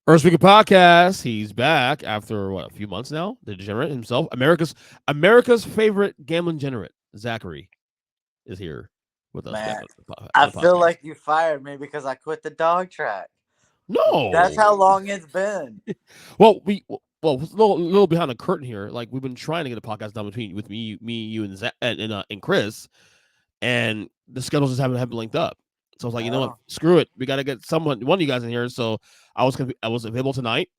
Earnestly podcast. He's back after a few months now. The Degenerate himself, America's favorite gambling degenerate, Zachary, is here with us back Man, on I the feel podcast. like you fired me because I quit the dog track. That's No, how long it's been. well, it's a little behind the curtain here. Like we've been trying to get a podcast done between with me, you, and Zach, and Chris, and the schedules just haven't linked up. So I was like, you know what, Oh, screw it. We got to get one of you guys in here. So I was available tonight.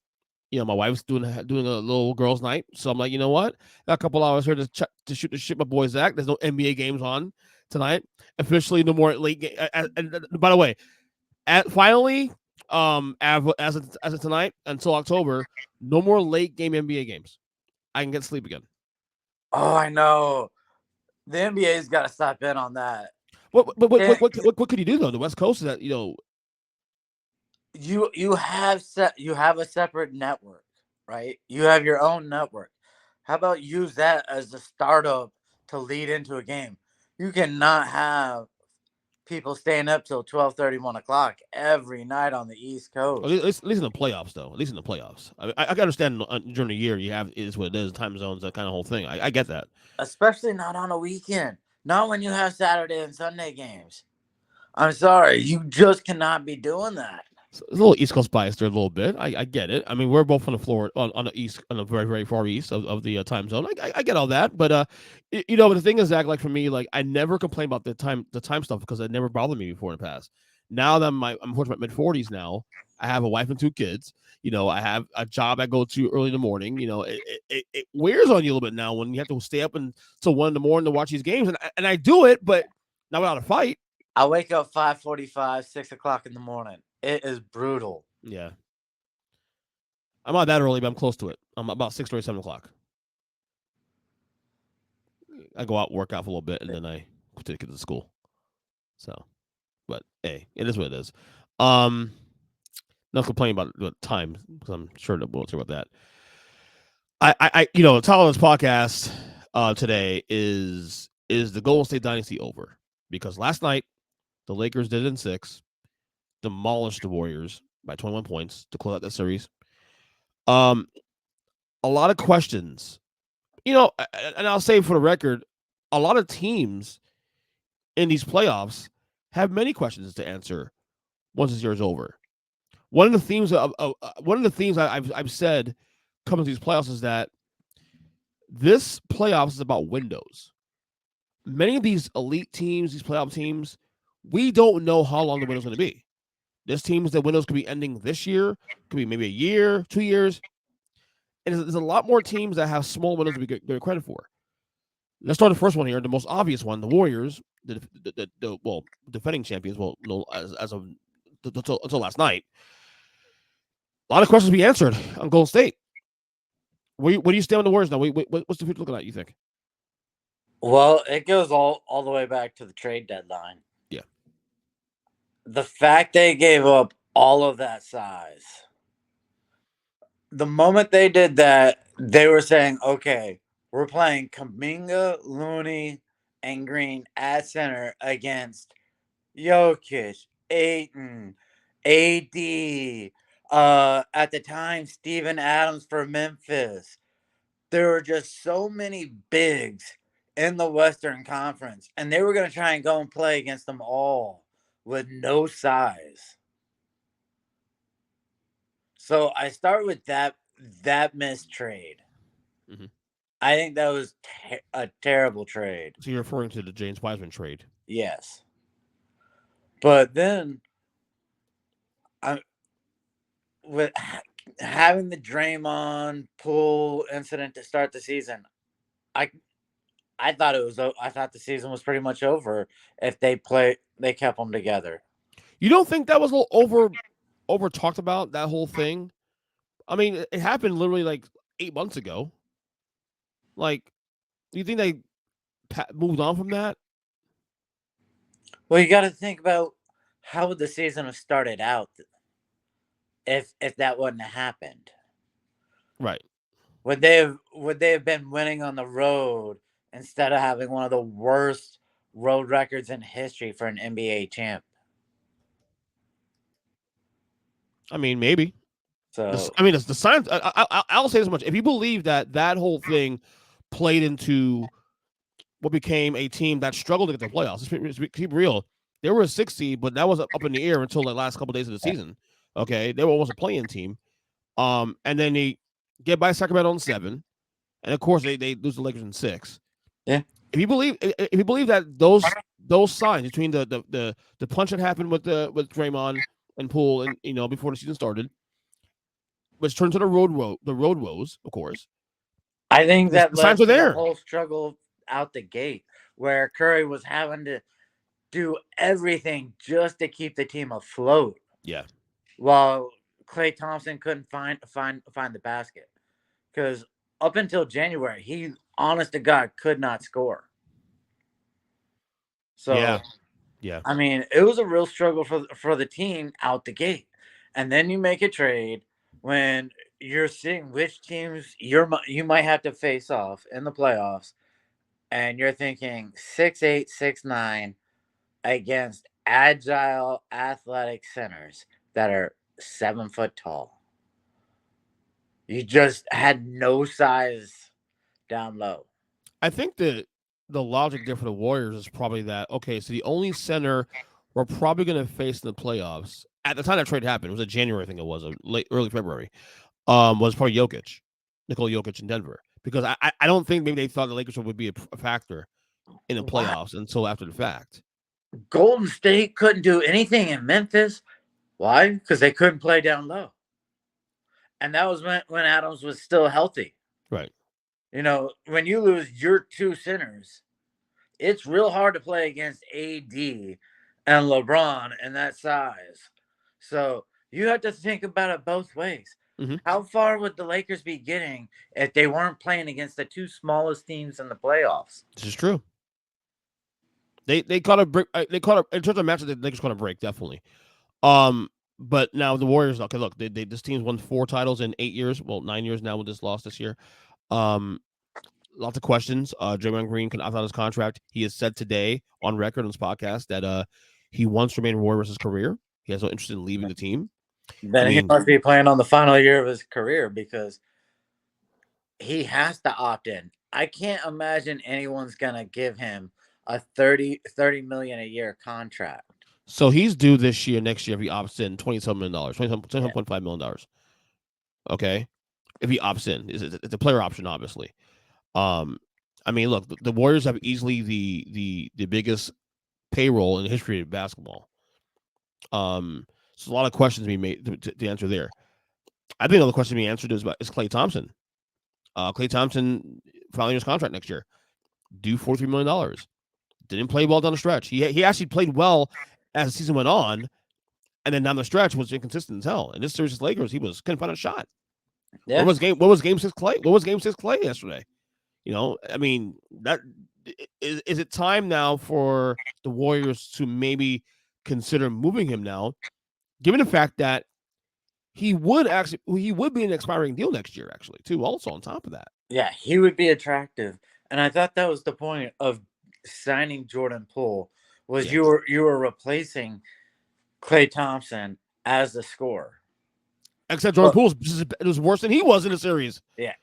My wife's doing a little girls' night, so I'm like, you know what? Got a couple hours here to shoot the shit. My boy Zack. There's no NBA games on tonight. Officially, no more late game. And by the way, finally, as of tonight until October, no more late game NBA games. I can get sleep again. I know. The NBA's got to stop in on that. Can't, What could you do though? The West Coast is that you have a separate network, right? You have your own network. How about use that as the startup to lead into a game? You cannot have people staying up till 12:30, 1 o'clock every night on the East Coast. at least in the playoffs though. At least in the playoffs, I can understand during the year you have is what it is, time zones, that kind of whole thing. I get that. Especially not on a weekend. Not when you have Saturday and Sunday games. I'm sorry, you just cannot be doing that. So a little East Coast bias there a little bit. I get it. I mean, we're both on the floor on the east, on the very very far east of the time zone. I get all that, but but the thing is, Zach, like for me, like I never complain about the time stuff because it never bothered me before in the past. Now that I'm towards my mid 40s now, I have a wife and two kids. I have a job I go to early in the morning. It wears on you a little bit now when you have to stay up until 1 in the morning to watch these games, and I do it, but not without a fight. I wake up 5:45, 6 o'clock in the morning. It is brutal. Yeah, I'm not that early, but I'm close to it. I'm about 6 or 7 o'clock. I go out, work out for a little bit, and then I take it to school. So, but hey, it is what it is. Um, Not complaining about the time because I'm sure that we'll talk about that. The title of this podcast today is the Golden State dynasty over? Because last night the Lakers did it in six, demolished the Warriors by 21 points to close out the series. Um, a lot of questions, and I'll say for the record, a lot of teams in these playoffs have many questions to answer once this year is over. One of the themes I've said coming to these playoffs is that this playoffs is about windows. Many of these elite teams, these playoff teams, we don't know how long the window's going to be. There's teams that windows could be ending this year, could be maybe a year, 2 years, and there's a lot more teams that have small windows to be given credit for. Let's start the first one here, the most obvious one, the Warriors, the defending champions. Well, no, as of until last night, a lot of questions to be answered on Golden State. What do you stand on the Warriors now? What's the future looking at? You think? Well, it goes all the way back to the trade deadline. Yeah. The fact they gave up all of that size. The moment they did that, they were saying, okay, we're playing Kaminga, Looney, and Green at center against Jokic, Aiton, AD, at the time, Steven Adams for Memphis. There were just so many bigs in the Western Conference, and they were going to try and go and play against them all with no size. So I start with that missed trade. Mm-hmm. I think that was a terrible trade. So you're referring to the James Wiseman trade? Yes, but then I with having the Draymond Poole incident to start the season, I I thought it was. I thought the season was pretty much over if they kept them together. You don't think that was a little over talked about, that whole thing? I mean, it happened literally like 8 months ago. Like, do you think they moved on from that? Well, you got to think about how would the season have started out if that wouldn't have happened. Right. Would they have been winning on the road instead of having one of the worst road records in history for an NBA champ? I mean, maybe. So I mean, the science. I'll say this much: if you believe that whole thing played into what became a team that struggled to get the playoffs, let's keep real. They were a 6 seed, but that was up in the air until the last couple of days of the season. Okay, they were almost a play-in team. And then they get by Sacramento in 7, and of course they lose the Lakers in 6. yeah, If you believe that those signs between the punch that happened with Draymond and Poole and before the season started, which turned to the road woes, of course. I think The that signs led are to the there. whole struggle out the gate, where Curry was having to do everything just to keep the team afloat, Yeah. while Klay Thompson couldn't find the basket, because up until January, he, honest to God, could not score. So Yeah. Yeah. I mean, it was a real struggle for the team out the gate, and then you make a trade when you're seeing which teams you might have to face off in the playoffs, and you're thinking 6'8", 6'9" against agile, athletic centers that are 7 foot tall. You just had no size down low. I think that the logic there for the Warriors is probably that okay, so the only center we're probably going to face in the playoffs at the time that trade happened, it was a January, I think it was, a early February, was probably Jokic, Nikola Jokic in Denver, because I don't think maybe they thought the Lakers would be a factor in the What? playoffs until after the fact. Golden State couldn't do anything in Memphis. Why? Because they couldn't play down low. And that was when Adams was still healthy. Right. When you lose your two centers, it's real hard to play against AD and LeBron and that size. So you have to think about it both ways. Mm-hmm. How far would the Lakers be getting if they weren't playing against the two smallest teams in the playoffs? This is true. They caught a break. They caught in terms of matches. The Lakers caught a break, definitely. But now the Warriors. Okay, look, this team's won 4 titles in 8 years. Well, 9 years now with this loss this year. Lots of questions. Draymond Green can opt out his contract. He has said today on record on this podcast that he wants to remain in Warriors his career. He has no interest in leaving the team. Then he must be playing on the final year of his career because he has to opt in. I can't imagine anyone's gonna give him a 30 million a year contract. So he's due this year, next year if he opts in $27 million, $27.5 million. Okay, if he opts in, it's a player option, obviously. I mean, look, the Warriors have easily the biggest payroll in the history of basketball. So a lot of questions being made to answer there. I think another question being answered is Klay Thompson. Klay Thompson filing his contract next year, due $43 million. Didn't play well down the stretch. He actually played well as the season went on, and then down the stretch was inconsistent as hell. And this series with Lakers, he couldn't find a shot. Yeah. What was game 6 Klay? What was game 6 Klay yesterday? I mean, that is it time now for the Warriors to maybe consider moving him now, given the fact that he would be an expiring deal next year, actually, too. Also, on top of that, yeah, he would be attractive, and I thought that was the point of signing Jordan Poole was you were replacing Klay Thompson as the scorer. Except Jordan Poole was worse than he was in the series. Yeah,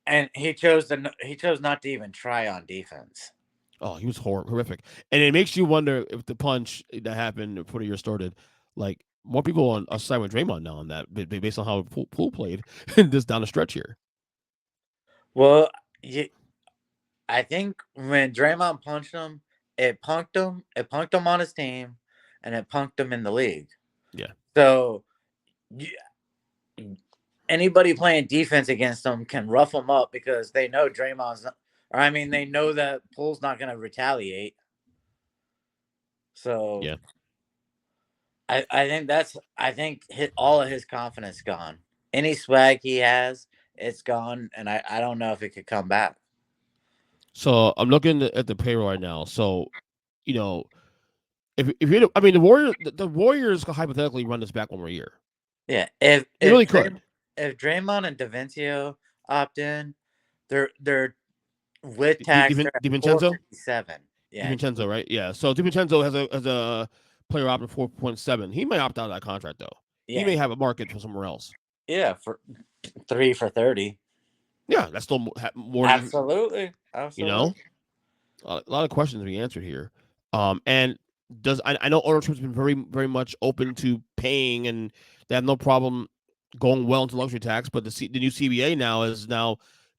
and he chose not to even try on defense. Oh, he was horrific, and it makes you wonder if the punch that happened before the year started, like more people are siding with Draymond now on that, based on how Poole played this down the stretch here. Well, I think when Draymond punched him, it punked him on his team, and it punked him in the league. Yeah. So anybody playing defense against him can rough him up because they know they know that Poole's not going to retaliate. So yeah, I think all of his confidence gone. Any swag he has, it's gone, and I don't know if it could come back. So I'm looking at the payroll right now. So, if you, I mean, the Warriors could hypothetically run this back one more year. Yeah, if really could. If Draymond and DaVincio opt in, they're with tax. DiVincenzo? 7. Yeah, DiVincenzo, right? Yeah. So DiVincenzo has a player option 4.7. He may opt out of that contract though. Yeah. He may have a market for somewhere else. Yeah, for 3 for 30. Yeah, that's still more than Absolutely. you know. Absolutely. A lot of questions to be answered here. And I know ownership's been very much open to paying, and they have no problem going well into luxury tax. But the new CBA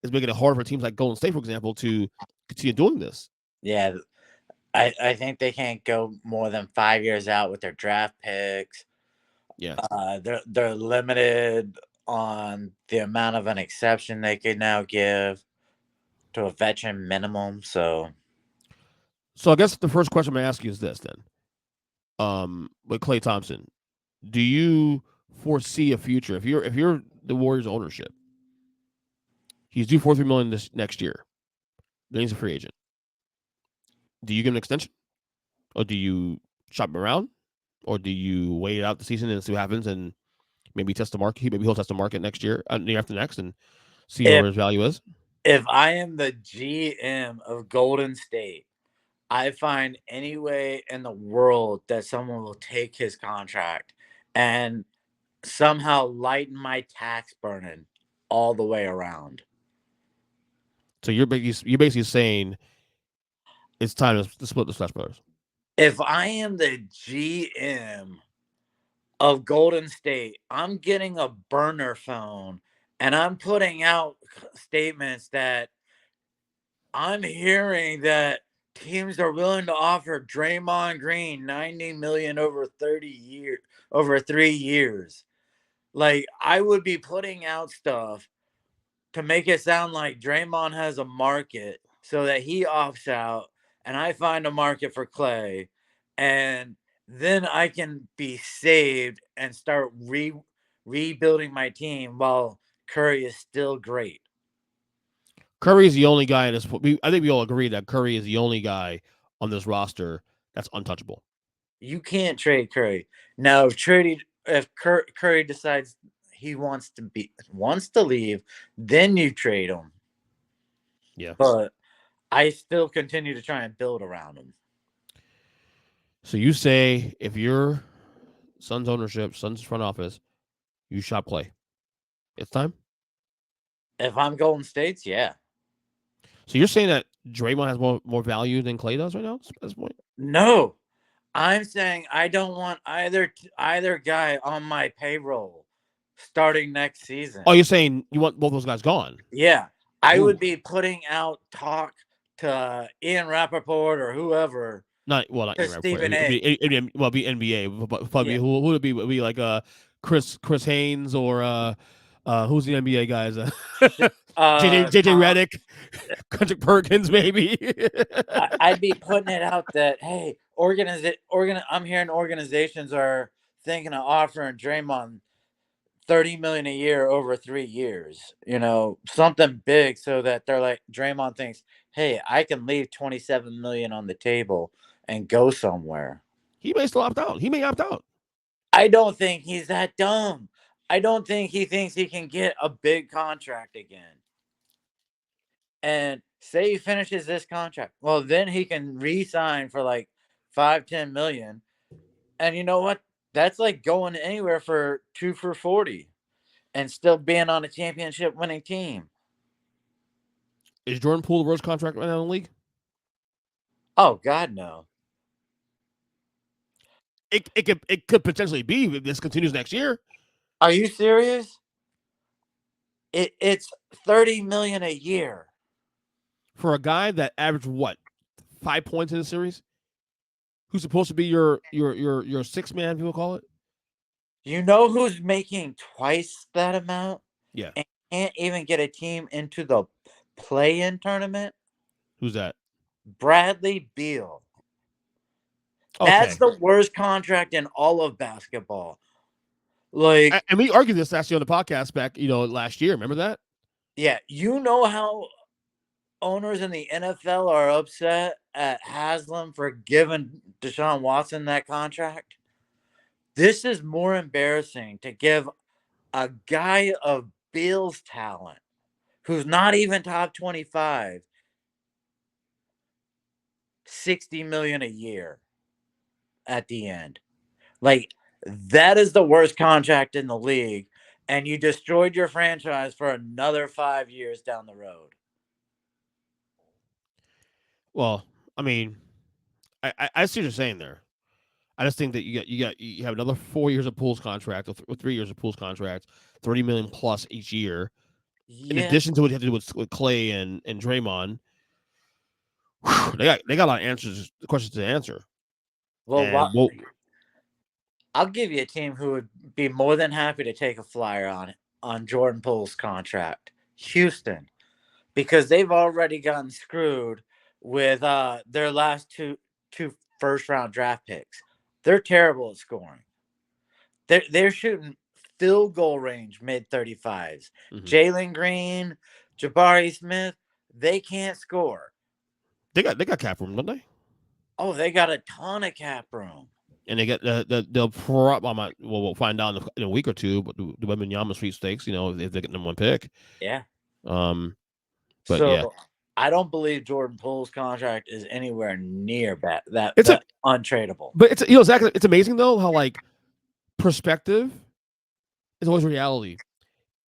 is making it harder for teams like Golden State, for example, to continue doing this. Yeah, I think they can't go more than 5 years out with their draft picks. Yeah. They're limited on the amount of an exception they can now give to a veteran minimum. So So I guess the first question I'm gonna ask you is this then. With Klay Thompson, do you foresee a future if you're the Warriors ownership? He's due $43 million this next year. Then he's a free agent. Do you give him an extension, or do you shop him around, or do you wait out the season and see what happens, and maybe test the market? Maybe he'll test the market next year, the year after next, and see if where his value is. if I am the GM of Golden State, I find any way in the world that someone will take his contract and somehow lighten my tax burden all the way around. So you're basically saying it's time to split the Splash Brothers. If I am the GM of Golden State, I'm getting a burner phone and I'm putting out statements that I'm hearing that teams are willing to offer Draymond Green 90 million over 30 years, over 3 years. Like, I would be putting out stuff to make it sound like Draymond has a market so that he opts out and I find a market for Klay, and then I can be saved and start rebuilding my team while Curry is still great. Curry is the only guy in this. I think we all agree that Curry is the only guy on this roster that's untouchable. You can't trade Curry. Now if Curry decides he wants to leave, then you trade him. Yeah. But I still continue to try and build around him. So you say if you're Suns ownership, Suns front office, you shop Klay. It's time. If I'm Golden State's, yeah. So you're saying that Draymond has more value than Klay does right now at this point? No, I'm saying I don't want either guy on my payroll starting next season. Oh, you're saying you want both those guys gone? Yeah, I Ooh. would be putting out talk to Ian Rappaport or whoever. Not To Ian Stephen Rappaport. A. It'd be NBA. But probably Yeah. who would it be? Would it be like Chris Haynes or who's the NBA guys? JJ Tom, Redick, Kendrick Perkins, maybe. I'd be putting it out that hey, I'm hearing organizations are thinking of offering Draymond 30 million a year over 3 years. Something big so that they're like Draymond thinks, "Hey, I can leave 27 million on the table and go somewhere." He may still opt out. He may opt out. I don't think he's that dumb. I don't think he thinks he can get a big contract again. And say he finishes this contract, well, then he can re-sign for like 5-10 million. And you know what? That's like going anywhere for 2 for 40 and still being on a championship winning team. Is Jordan Poole the worst contract right now in the league? Oh God, no. It could potentially be if this continues next year. Are you serious? It's 30 million a year For a guy that averaged what 5 points in the series, who's supposed to be your six man, people call it. You know who's making twice that amount? Yeah. And can't even get a team into the play-in tournament? Who's that? Bradley Beal. Okay. That's the worst contract in all of basketball. Like, and we argued this actually on the podcast back, last year. Remember that? yeah, you know how owners in the NFL are upset at Haslam for giving Deshaun Watson that contract? This is more embarrassing to give a guy of Beal's talent, who's not even top 25, 60 million a year at the end. Like, that is the worst contract in the league. and you destroyed your franchise for another 5 years down the road. Well, I mean, I see what you're saying there. I just think that you have another 4 years of Poole's contract or 3 years of Poole's contract, $30 million plus each year. In Yeah. addition to what you have to do with Clay and Draymond, they got a lot of questions to answer. Well, And I'll give you a team who would be more than happy to take a flyer on Jordan Poole's contract. Houston, because they've already gotten screwed with their last two first round draft picks. They're terrible at scoring. They're shooting field goal range mid 35s. Jalen Green, Jabari Smith, they can't score. They got cap room, don't they? Oh, they got a ton of cap room. And they get they'll probably we'll find out in a week or two. But the Wembanyama sweepstakes, if they get number one pick. Yeah. But so yeah, I don't believe Jordan Poole's contract is anywhere near that untradeable. But it's Zach, it's amazing though how like perspective is always reality.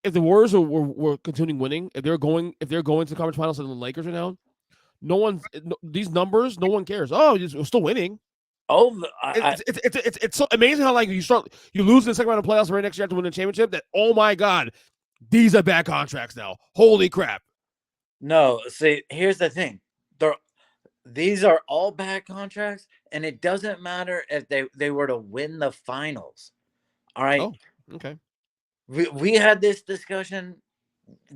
If the Warriors were continuing winning, if they're going to the conference finals and the Lakers are now, these numbers, no one cares. Oh, we're still winning. Oh, it's so amazing how like you lose in the second round of playoffs right next year to win the championship. That oh my god, these are bad contracts now. Holy crap! No, see, here's the thing. These are all bad contracts, and it doesn't matter if they were to win the finals. All right. Oh, okay. We had this discussion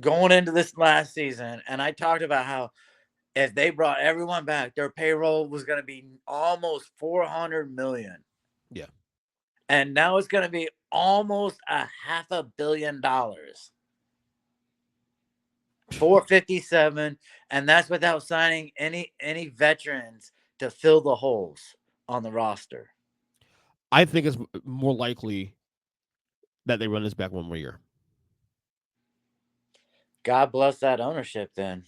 going into this last season, and I talked about how if they brought everyone back, their payroll was going to be almost $400 million. Yeah. And now it's going to be almost $500 million. 457, and that's without signing any veterans to fill the holes on the roster. I think it's more likely that they run this back one more year. God bless that ownership then.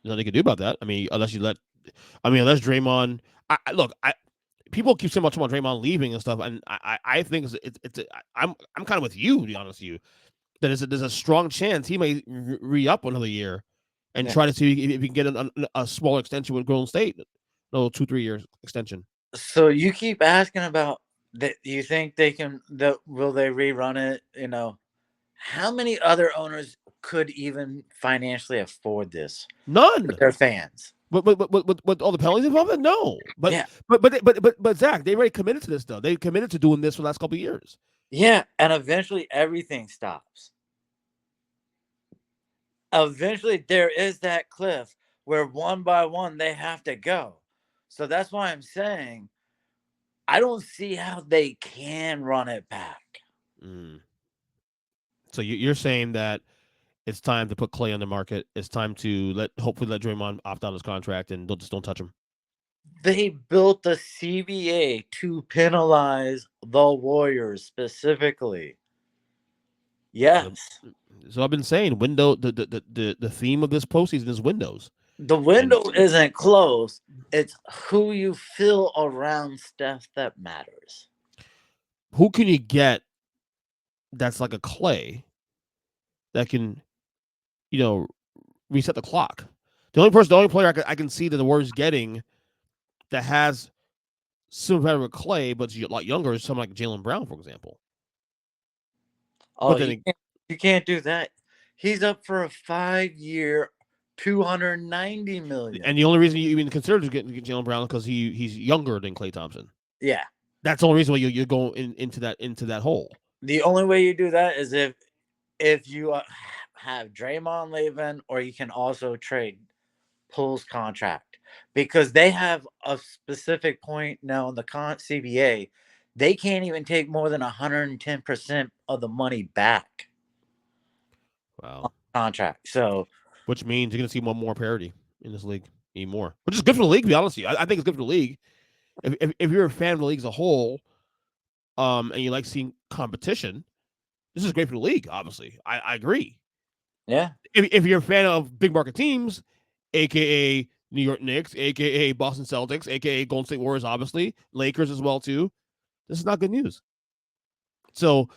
There's nothing they can do about that. I mean, unless Draymond. People keep saying about Draymond leaving and stuff, and I think I'm kind of with you, to be honest with you, that there's a strong chance he may re-up another year and try to see if he can get a smaller extension with Golden State. No, 2-3 years extension. So you keep asking about that. You think they can? Will they rerun it? How many other owners could even financially afford this? None. Their fans. But all the penalties involved, no. But Zach, they already committed to this though. They committed to doing this for the last couple of years. Yeah, and eventually everything stops. Eventually there is that cliff where one by one they have to go. So that's why I'm saying I don't see how they can run it back. So you're saying that it's time to put Clay on the market. It's time to hopefully let Draymond opt out his contract and don't touch him. They built the CBA to penalize the Warriors specifically. Yes. So I've been saying the theme of this postseason is windows. The window isn't closed. It's who you fill around Steph that matters. Who can you get that's like a Clay that can, reset the clock? The only player I can see that the Warriors getting that has similar with Clay, but a lot younger is someone like Jaylen Brown, for example. Oh, you can't do that. He's up for a 5-year, $290 million. And the only reason you even consider getting Jaylen Brown because he's younger than Klay Thompson. Yeah, that's the only reason why you're going into that hole. The only way you do that is if you have Draymond leaving, or you can also trade Poole's contract, because they have a specific point now in the CBA. They can't even take more than 110% of the money back. Wow. Contract. So, which means you're going to see more parity in this league, even more, which is good for the league, to be honest with you. I think it's good for the league. If you're a fan of the league as a whole, and you like seeing competition, this is great for the league, obviously. I agree. Yeah. If you're a fan of big market teams, a.k.a. New York Knicks, a.k.a. Boston Celtics, a.k.a. Golden State Warriors, obviously, Lakers as well, too, this is not good news. So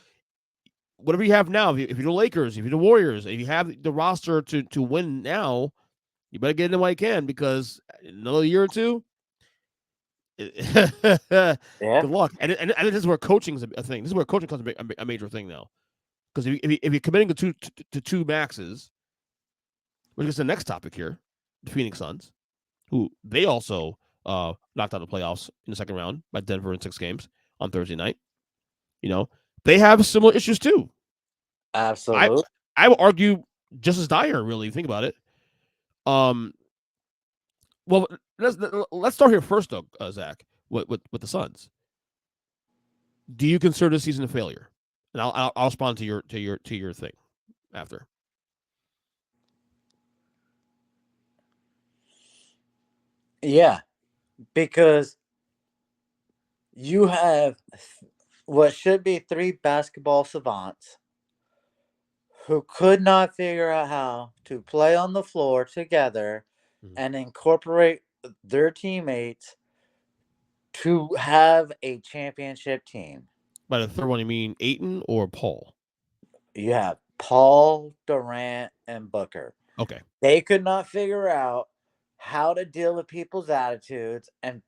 whatever you have now, if you're the Lakers, if you're the Warriors, if you have the roster to win now, you better get in while you can, because in another year or two, good Yeah, luck. And this is where coaching is a thing. This is where coaching becomes a major thing now. Because if you're committing to two maxes, which is the next topic here, the Phoenix Suns, who they also knocked out the playoffs in the second round by Denver in 6 games on Thursday night. You know, they have similar issues too. I absolutely. I would argue just as dire, really. Think about it. Um, well, let's start here first, though, Zach, with the Suns. Do you consider this season a failure? And I'll respond to your thing after. Yeah, because you have what should be 3 basketball savants who could not figure out how to play on the floor together Mhm. and incorporate their teammates to have a championship team. By the third one, you mean Aiton or Paul? You have Paul, Durant, and Booker. Okay. They could not figure out how to deal with people's attitudes and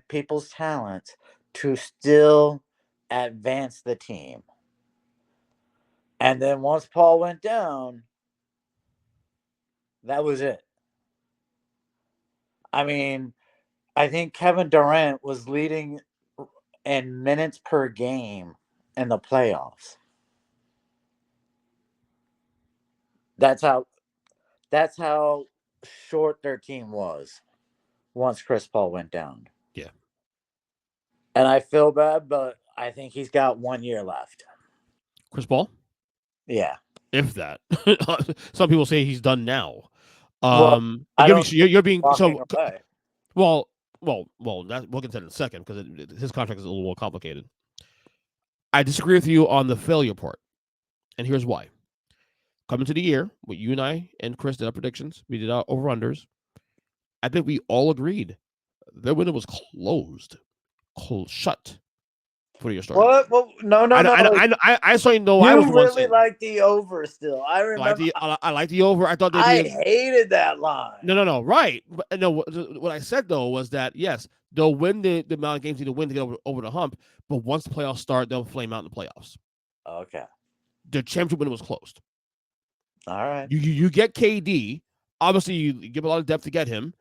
people's talents to still advance the team. And then once Paul went down, that was it. I mean, I think Kevin Durant was leading in minutes per game in the playoffs. That's how that's how short their team was once Chris Paul went down. Yeah. And I feel bad, but I think he's got 1 year left. Chris Paul? Yeah. If that. Some people say he's done now. Well, I don't You're being walking so away. well. That we'll get to that in a second, because his contract is a little more complicated. I disagree with you on the failure part, and here's why. Coming to the year, what you and I and Chris did our predictions, we did our over unders. I think we all agreed their window was shut before the year started. What? Well, no, no, no. I certainly know I was You the one really saying like the over still. I remember I like the over. I thought they'd I be hated that line. no, right. But no, what I said though was that yes, they'll win the amount of games they need to win to get over the hump. But once the playoffs start, they'll flame out in the playoffs. Okay. The championship window was closed. All right. You get KD. Obviously, you give a lot of depth to get him.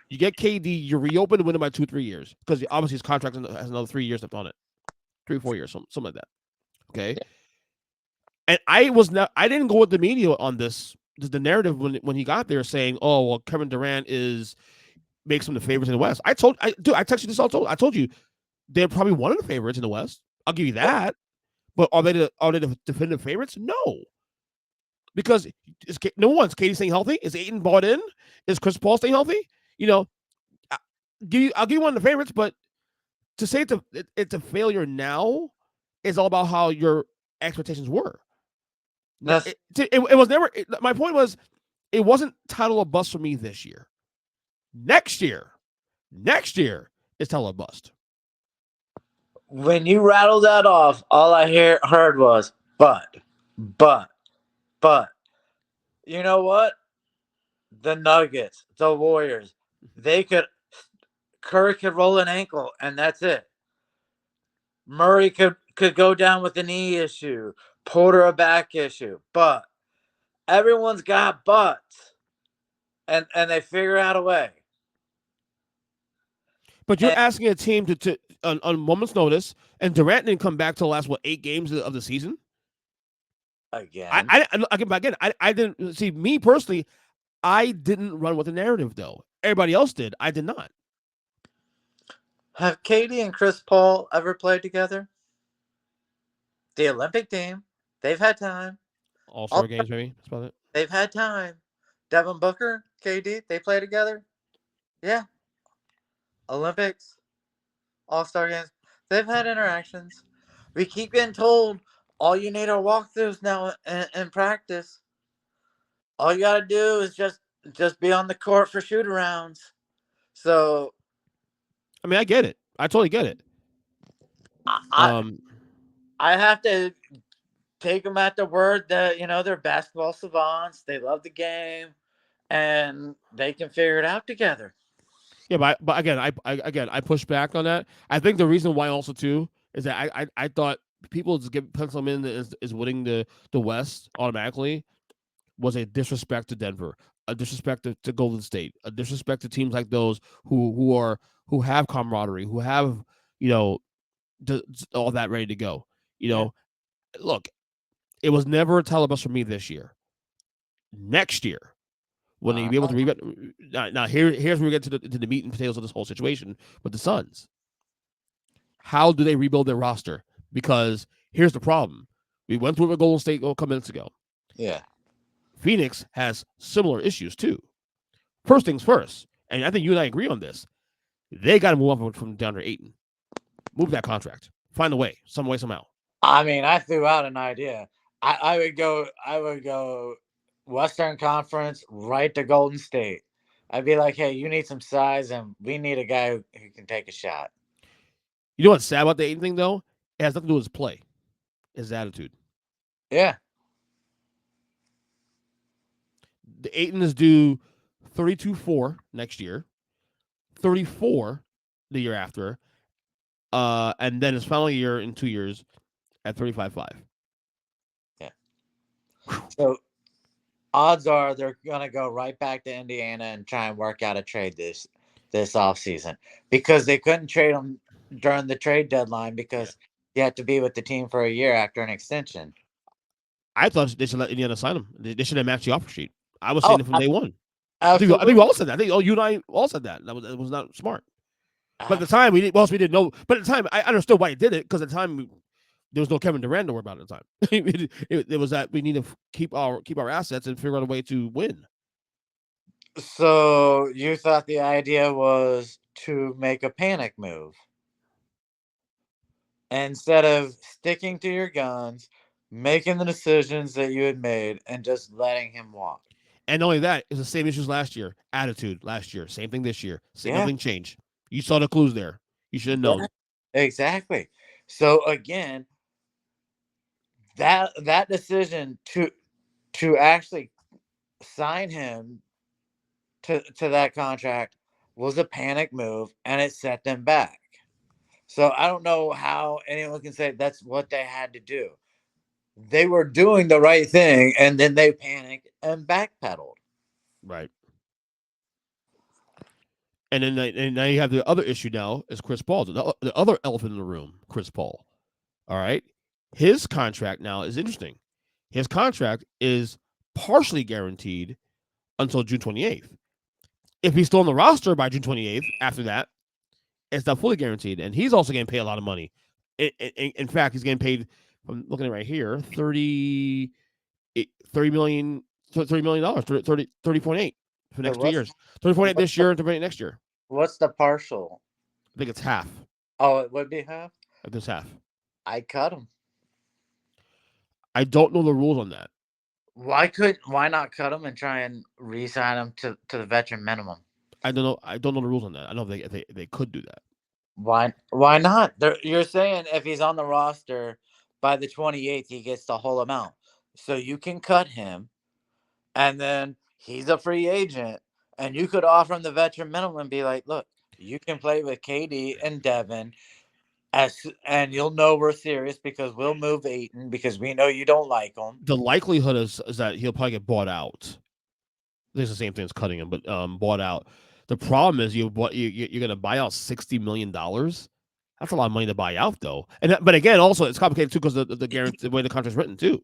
You get KD. You reopen the window by 2-3 years, because obviously his contract has another 3 years left on it, 3-4 years, something like that. Okay. And I didn't go with the media on this. The narrative when he got there saying, "Oh, well, Kevin Durant makes him the favorites in the West." I texted this all. I told you they're probably one of the favorites in the West. I'll give you that. But are they the definitive favorites? No. Because number one, is KD staying healthy? Is Ayton bought in? Is Chris Paul staying healthy? You know, I'll give you one of the favorites, but to say it's a failure now is all about how your expectations were. It was never. My point was, it wasn't title or bust for me this year. Next year is title or bust. When you rattled that off, all I heard was but. You know what? The Nuggets, the Warriors, Curry could roll an ankle and that's it. Murray could go down with a knee issue, Porter a back issue, but everyone's got butts, and they figure out a way. But you're asking a team to on moment's notice, and Durant didn't come back till the last 8 games of the season. Again, I didn't see, me personally. I didn't run with the narrative though. Everybody else did. I did not. Have Katie and Chris Paul ever played together? The Olympic team. They've had time. All-Star games, maybe. That's about it. They've had time. Devin Booker, KD, they play together. Yeah. Olympics, All-Star games. They've had interactions. We keep getting told all you need are walkthroughs now in practice. All you gotta do is just be on the court for shoot arounds. So I mean, I get it. I totally get it. I have to take them at the word that they're basketball savants. They love the game, and they can figure it out together. Yeah, but again, I push back on that. I think the reason why also too is that I thought people just get pencil them in is winning the West automatically was a disrespect to Denver, a disrespect to Golden State, a disrespect to teams like those who have camaraderie, who have you know all that ready to go. You Yeah. know, look, it was never a telebus for me this year. Next year, when they be able to Uh-huh. rebuild. Now here's where we get to the meat and potatoes of this whole situation with the Suns. How do they rebuild their roster? Because here's the problem: we went through it with Golden State a couple minutes ago. Yeah. Phoenix has similar issues too. First things first, and I think you and I agree on this. They got to move on from DeAndre Ayton. Move that contract. Find a way, some way, somehow. I mean, I threw out an idea. I would go. I would go Western Conference right to Golden State. I'd be like, hey, you need some size, and we need a guy who can take a shot. You know what's sad about the Ayton thing though? It has nothing to do with his play, his attitude. Yeah. The Ayton is due 32-4 next year, 34 the year after, and then his final year in 2 years at 35-5. Yeah. So odds are they're gonna go right back to Indiana and try and work out a trade this offseason because they couldn't trade him during the trade deadline Yeah. because you have to be with the team for a year after an extension. I thought they should let Indiana sign him. They should have matched the offer sheet. I was Oh, saying it from day one. I think we absolutely. all said that. I think you and I all said that. It was not smart. But at the time, we didn't know. But at the time, I understood why he did it because at the time there was no Kevin Durant to worry about at the time. it was that we need to keep our assets and figure out a way to win. So you thought the idea was to make a panic move instead of sticking to your guns, making the decisions that you had made, and just letting him walk. And not only that, it's the same issues last year. Attitude last year, same thing this year. Yeah, Nothing changed. You saw the clues there. You should have yeah, known. exactly. So again, that decision to actually sign him to that contract was a panic move, and it set them back. So I don't know how anyone can say that's what they had to do. They were doing the right thing, and then they panicked and backpedaled. Right. And then and now you have the other issue now is Chris Paul. The other elephant in the room, Chris Paul. All right. His contract now is interesting. His contract is partially guaranteed until June 28th. If he's still on the roster by June 28th, after that, it's not fully guaranteed. And he's also getting paid a lot of money. In fact, he's getting paid, I'm looking at it right here, 30 million, $30 million, 30.8 for the So next 2 years. 30.8 this year and 30.8 next year. what's the partial? I think it's half. Oh, it would be half. Of this half. I cut him. I don't know the rules on that. Why not cut him and try and re-sign him to the veteran minimum? I don't know. I don't know the rules on that. I don't know if they could do that. Why not? You're saying if he's on the roster by the 28th, he gets the whole amount. So you can cut him, and then he's a free agent, and you could offer him the veteran minimum and be like, look, you can play with KD and Devin, and you'll know we're serious because we'll move Aiton because we know you don't like him. The likelihood is that he'll probably get bought out. It's the same thing as cutting him, but bought out. The problem is you're going to buy out $60 million. That's a lot of money to buy out, though. But again, also it's complicated too because the way the contract's written too.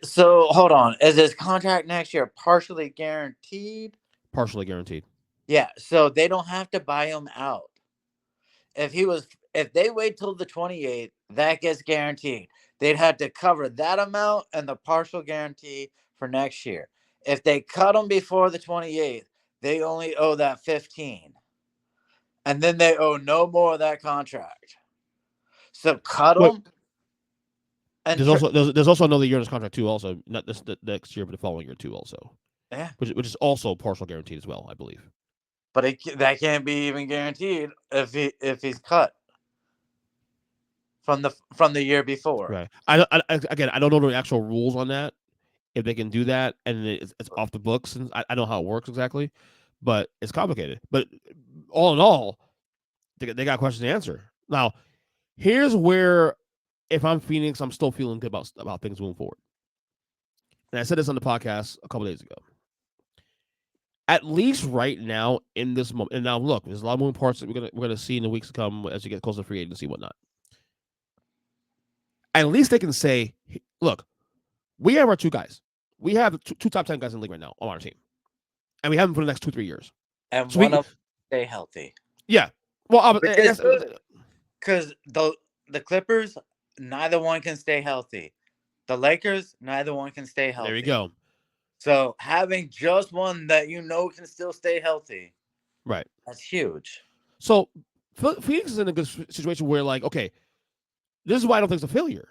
So hold on, is his contract next year partially guaranteed? Partially guaranteed. Yeah, so they don't have to buy him out. If they wait till the 28th, that gets guaranteed. They'd have to cover that amount and the partial guarantee for next year. If they cut him before the 28th, they only owe that 15. And then they owe no more of that contract. So cut Wait, him and there's also another year in his contract too. Also, not this the next year, but the following year too. Also, yeah, which is also partial guaranteed as well, I believe. but that can't be even guaranteed if he's cut. from the year before. Right. Again, I don't know the actual rules on that. If they can do that and it's off the books, and I know how it works exactly, but it's complicated. But all in all, they got questions to answer. Now, here's where, if I'm Phoenix, I'm still feeling good about things moving forward. And I said this on the podcast a couple days ago. At least right now in this moment, and now look, there's a lot of moving parts that we're gonna see in the weeks to come as you get closer to free agency and whatnot. At least they can say, look, we have our two guys. We have two top 10 guys in the league right now on our team, and we have them for the next 2-3 years. And so one of them stay healthy. Yeah. Well, because the Clippers, neither one can stay healthy. The Lakers, neither one can stay healthy. There you go. So having just one that can still stay healthy, right? That's huge. So Phoenix is in a good situation where, like, okay, this is why I don't think it's a failure.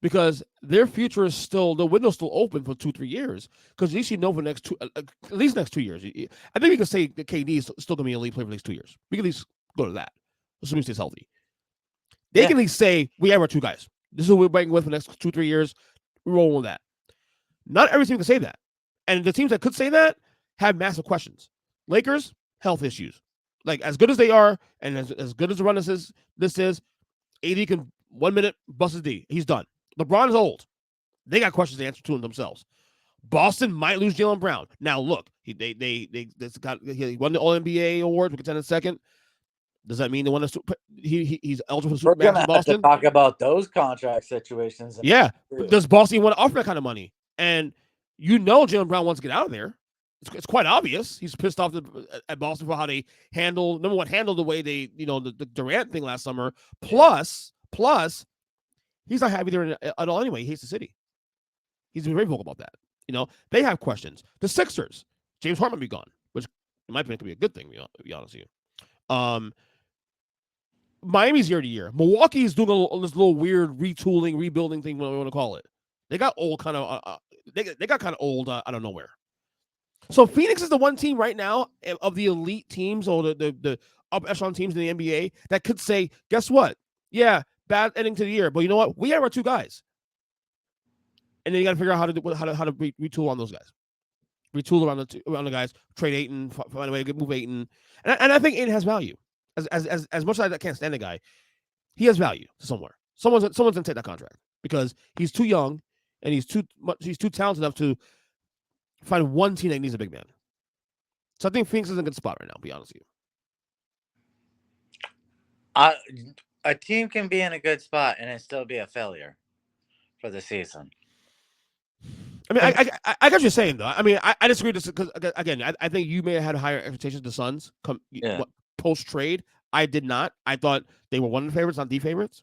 Because their future is still, the window's still open for 2-3 years. Because at least you know for the next at least next 2 years. I think we can say that KD is still going to be a elite player for the next 2 years. We can at least go to that, assuming he stays healthy. They can at least say, we have our two guys. This is who we're banking with for the next 2-3 years. We're rolling with that. Not every team can say that. And the teams that could say that have massive questions. Lakers, health issues. Like, as good as they are, and as good as the run this is, AD can 1 minute bust his D. He's done. LeBron is old. They got questions to answer to themselves. Boston might lose Jaylen Brown. Now, look, he won the All-NBA award. We can in second. Does that mean he's eligible for the Supermax in Boston? Have to talk about those contract situations. Yeah. Does Boston want to offer that kind of money? And Jaylen Brown wants to get out of there. It's quite obvious. He's pissed off at Boston for how they handled the way they, the Durant thing last summer. Plus, he's not happy there at all anyway. He hates the city. He's been very vocal about that. They have questions. The Sixers, James Harden be gone, which in my opinion could be a good thing, to be honest with you. Miami's year to year. Milwaukee's doing this little weird retooling, rebuilding thing, whatever you want to call it. They got old kind of they got kind of old out of nowhere. So Phoenix is the one team right now of the elite teams or the up echelon teams in the NBA that could say, guess what? Yeah, bad ending to the year, but you know what? We have our two guys, and then you got to figure out how to retool on those guys, retool around the guys. Trade Ayton, find a way to move Ayton, and I think Ayton has value. As much as I can't stand the guy, he has value somewhere. Someone's gonna take that contract because he's too young and he's too talented enough to find one team that needs a big man. So I think Phoenix is in a good spot right now, to be honest with you. A team can be in a good spot and it still be a failure for the season. I mean, I got what you're saying, though. I mean, I disagree with this because, again, I think you may have had higher expectations of the Suns post-trade. I did not. I thought they were one of the favorites, not the favorites.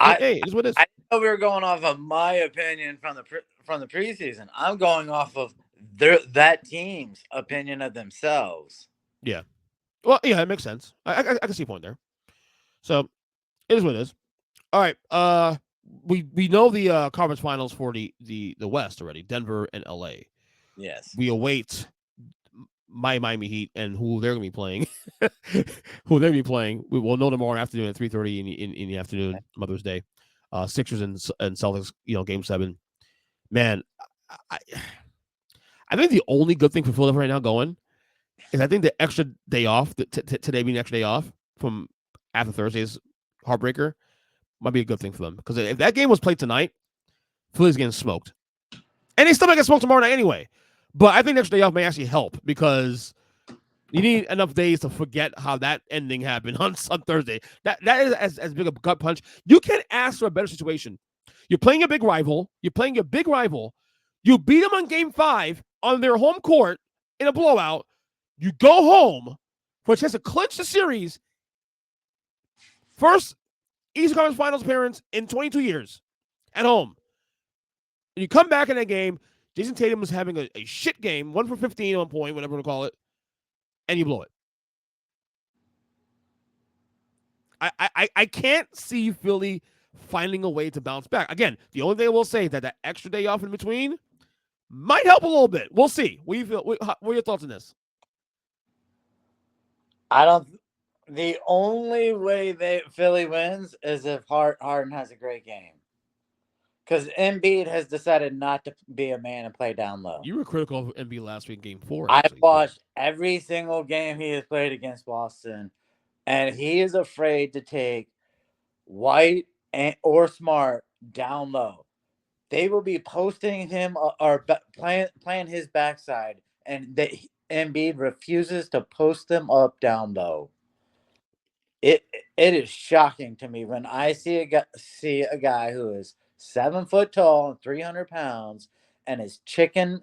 Hey, it is what it is. I know we were going off of my opinion from the preseason. I'm going off of that team's opinion of themselves. Yeah. Well, yeah, it makes sense. I can see a point there. So it is what it is. All right. We know the conference finals for the West already. Denver and LA. Yes. We await my Miami Heat and who they're going to be playing. Who they're going to be playing. We will know tomorrow afternoon at 3:30 in the afternoon, Mother's Day. Sixers and Celtics, Game 7. Man, I think the only good thing for Philadelphia right now going is I think the extra day off, today being the extra day off from after Thursday's heartbreaker, might be a good thing for them. Because if that game was played tonight, Philly's getting smoked. And they still might get smoked tomorrow night anyway. But I think the extra day off may actually help because you need enough days to forget how that ending happened on Thursday. That is as big a gut punch. You can't ask for a better situation. You're playing a big rival. You beat them on Game 5 on their home court in a blowout. You go home for a chance to clinch the series. First Eastern Conference Finals appearance in 22 years at home. And you come back in that game. Jason Tatum was having a shit game, 1 for 15 at one point, whatever you want to call it, and you blow it. I can't see Philly finding a way to bounce back. Again, the only thing I will say is that extra day off in between might help a little bit. We'll see. What are your thoughts on this? The only way Philly wins is if Harden has a great game. Because Embiid has decided not to be a man and play down low. You were critical of Embiid last week in Game 4, I actually. watched every single game he has played against Boston, and he is afraid to take White or Smart down low. They will be posting him or playing his backside, and Embiid refuses to post them up down low. It is shocking to me when I see a guy who is 7 foot tall and 300 pounds and is chicken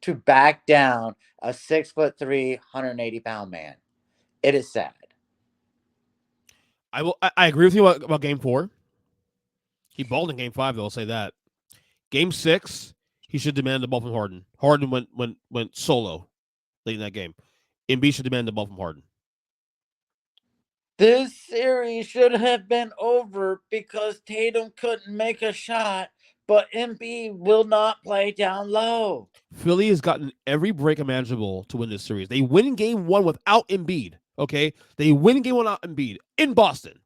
to back down a 6'3", 180-pound man. It is sad. I agree with you about Game 4. He balled in Game 5, though. I'll say that. Game 6, he should demand the ball from Harden. Harden went solo late in that game. Embiid should demand the ball from Harden. This series should have been over because Tatum couldn't make a shot, but Embiid will not play down low. Philly has gotten every break imaginable to win this series. They win Game 1 without Embiid. Okay, they win Game 1 without Embiid in Boston.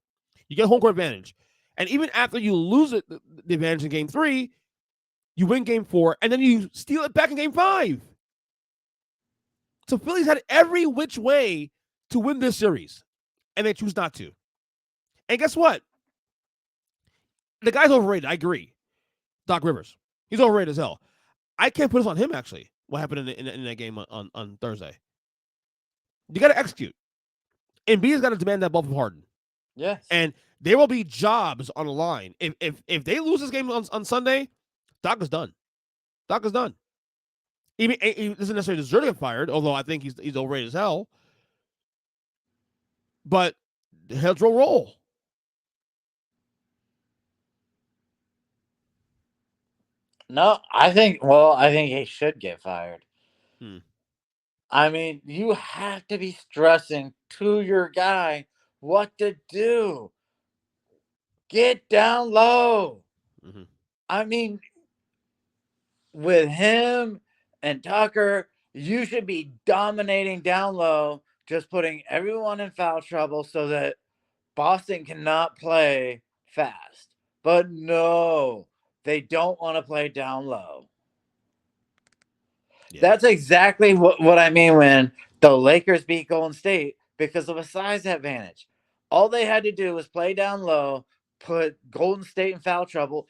You get home court advantage, and even after you lose it, the advantage in Game 3, you win Game 4, and then you steal it back in Game 5. So Philly's had every which way to win this series, and they choose not to. And guess what? The guy's overrated. I agree. Doc Rivers. He's overrated as hell. I can't put this on him, actually, what happened in that game on Thursday. You got to execute. Embiid's got to demand that ball from Harden. Yes. And there will be jobs on the line. If they lose this game on Sunday, Doc is done. Doc is done. He doesn't necessarily deserve to get fired, although I think he's overrated as hell. But heads will roll. No, I think he should get fired. I mean, you have to be stressing to your guy what to do. Get down low. Mm-hmm. I mean, with him and Tucker, you should be dominating down low, just putting everyone in foul trouble so that Boston cannot play fast. But no, they don't want to play down low. Yeah. That's exactly what I mean when the Lakers beat Golden State because of a size advantage. All they had to do was play down low, put Golden State in foul trouble.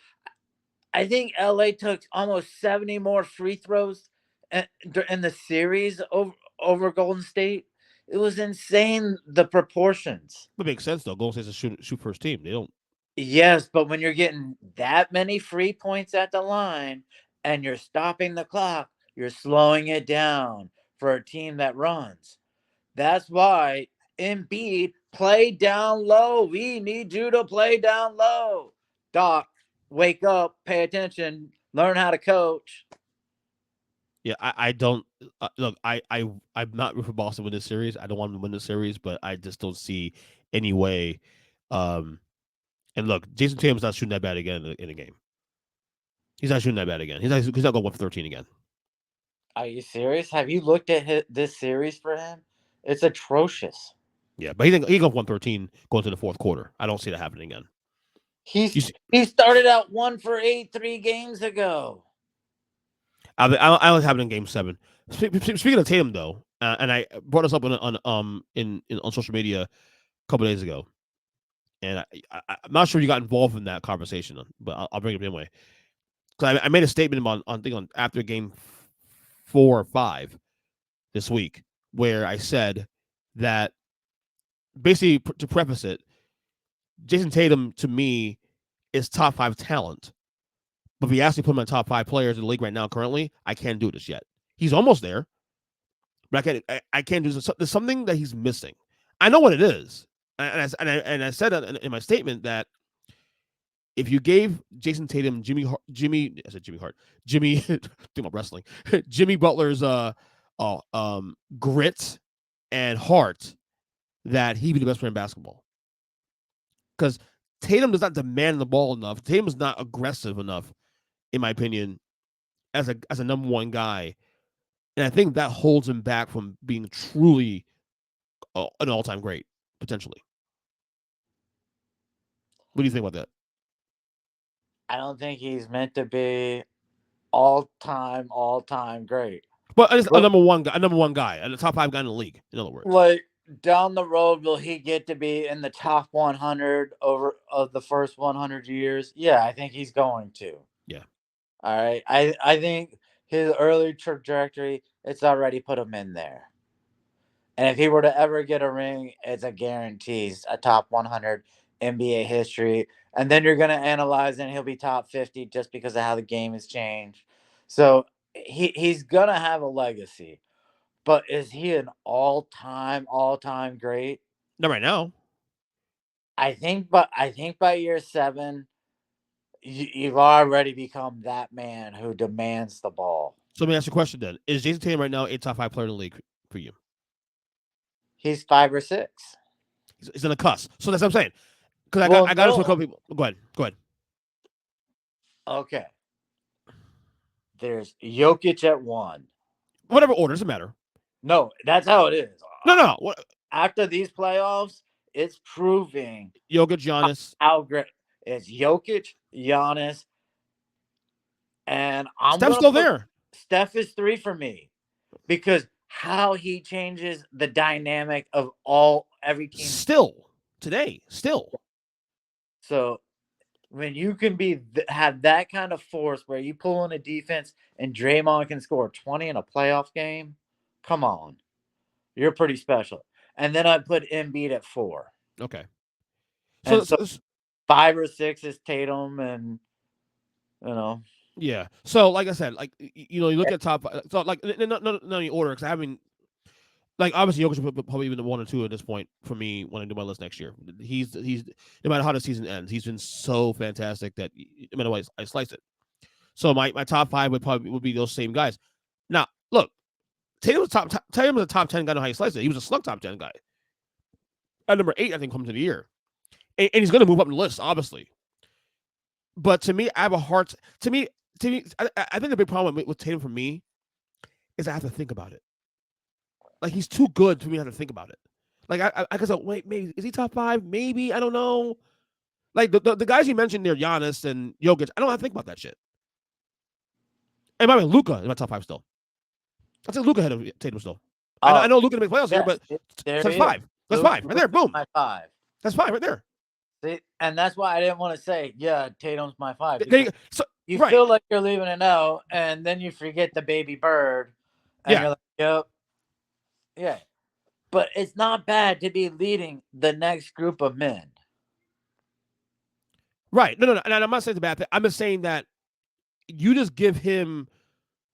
I think LA took almost 70 more free throws in the series over Golden State. It was insane, the proportions. It makes sense, though. Golden State's a shoot first team. They don't. Yes, but when you're getting that many free points at the line and you're stopping the clock, you're slowing it down for a team that runs. That's why Embiid, play down low. We need you to play down low. Doc, wake up, pay attention, learn how to coach. Yeah, I don't look. I'm not rooting for Boston to win this series. I don't want them to win this series, but I just don't see any way. And look, Jason Tatum's not shooting that bad again in a game. He's not shooting that bad again. He's not going 1 for 13 again. Are you serious? Have you looked at this series for him? It's atrocious. Yeah, but he go 113 going to the fourth quarter. I don't see that happening again. He started out 1 for 8 3 games ago. I was happening in Game 7. Speaking of Tatum, though, and I brought this up on social media a couple days ago, and I'm not sure you got involved in that conversation, but I'll bring it up anyway. Because I made a statement on after Game 4 or 5 this week, where I said that basically to preface it, Jason Tatum to me is top 5 talent. But if you ask me to put him in top 5 players in the league right now, currently, I can't do this yet. He's almost there, but I can't do this. There's something that he's missing. I know what it is, and I said in my statement that if you gave Jason Tatum Jimmy Butler's grit and heart, that he'd be the best player in basketball. Because Tatum does not demand the ball enough. Tatum is not aggressive enough, in my opinion, as a number one guy. And I think that holds him back from being truly an all-time great potentially. What do you think about that? I don't think he's meant to be all time great. But it's a But number one guy, a top 5 guy in the league. In other words, like down the road, will he get to be in the top 100 over of the first 100 years? Yeah, I think he's going to. yeah. All right, I think his early trajectory, it's already put him in there. And if he were to ever get a ring, it's a guarantee, a top 100 NBA history. And then you're going to analyze and he'll be top 50 just because of how the game has changed. So he's going to have a legacy. But is he an all time great? Not right now. I think by year 7, you've already become that man who demands the ball. So let me ask you a question then: is Jason Tatum right now a top 5 player in the league for you? He's 5 or 6. He's in the cusp. So that's what I'm saying. Because Well, I got into a no. couple people. Go ahead. Go ahead. Okay. There's Jokic at 1. Whatever order, doesn't matter. No, that's how it is. No. What? After these playoffs, it's proving Jokic, Giannis. how great it's Jokic, Giannis, and I'm Steph's gonna still put there. Steph is 3 for me because how he changes the dynamic of every team. Still today. Still. So when you can have that kind of force where you pull in a defense and Draymond can score 20 in a playoff game, come on, you're pretty special. And then I put Embiid at 4. Okay. And so 5 or 6 is Tatum, and yeah. So like I said, like you look at top. So like not any order because I mean, like obviously Jokic will probably even the 1 or 2 at this point for me when I do my list next year. He's no matter how the season ends, he's been so fantastic that no matter what I slice it. So my top 5 would be those same guys. Now look, Tatum was a top 10 guy. I know how you slice it. He was a slug top 10 guy. At number 8, I think, comes to the year, and he's going to move up in the list, obviously. But to me, I have a hard. To me, I think the big problem with Tatum for me is I have to think about it. Like he's too good for me to have to think about it. Like I guess wait, maybe is he top 5? Maybe I don't know. Like the guys you mentioned there, Giannis and Jokic, I don't have to think about that shit. And by the way, Luka in my top 5 still. I'd say Luka ahead of Tatum still. I know Luka didn't make playoffs here, but that's 5. That's 5 right there. Boom. My 5. That's 5 right there. See, and that's why I didn't want to say, yeah, Tatum's my 5. You Right. feel like you're leaving it out, and then you forget the baby bird, and you're like, yep, yeah. But it's not bad to be leading the next group of men. Right. No. And I'm not saying it's a bad thing. I'm just saying that you just give him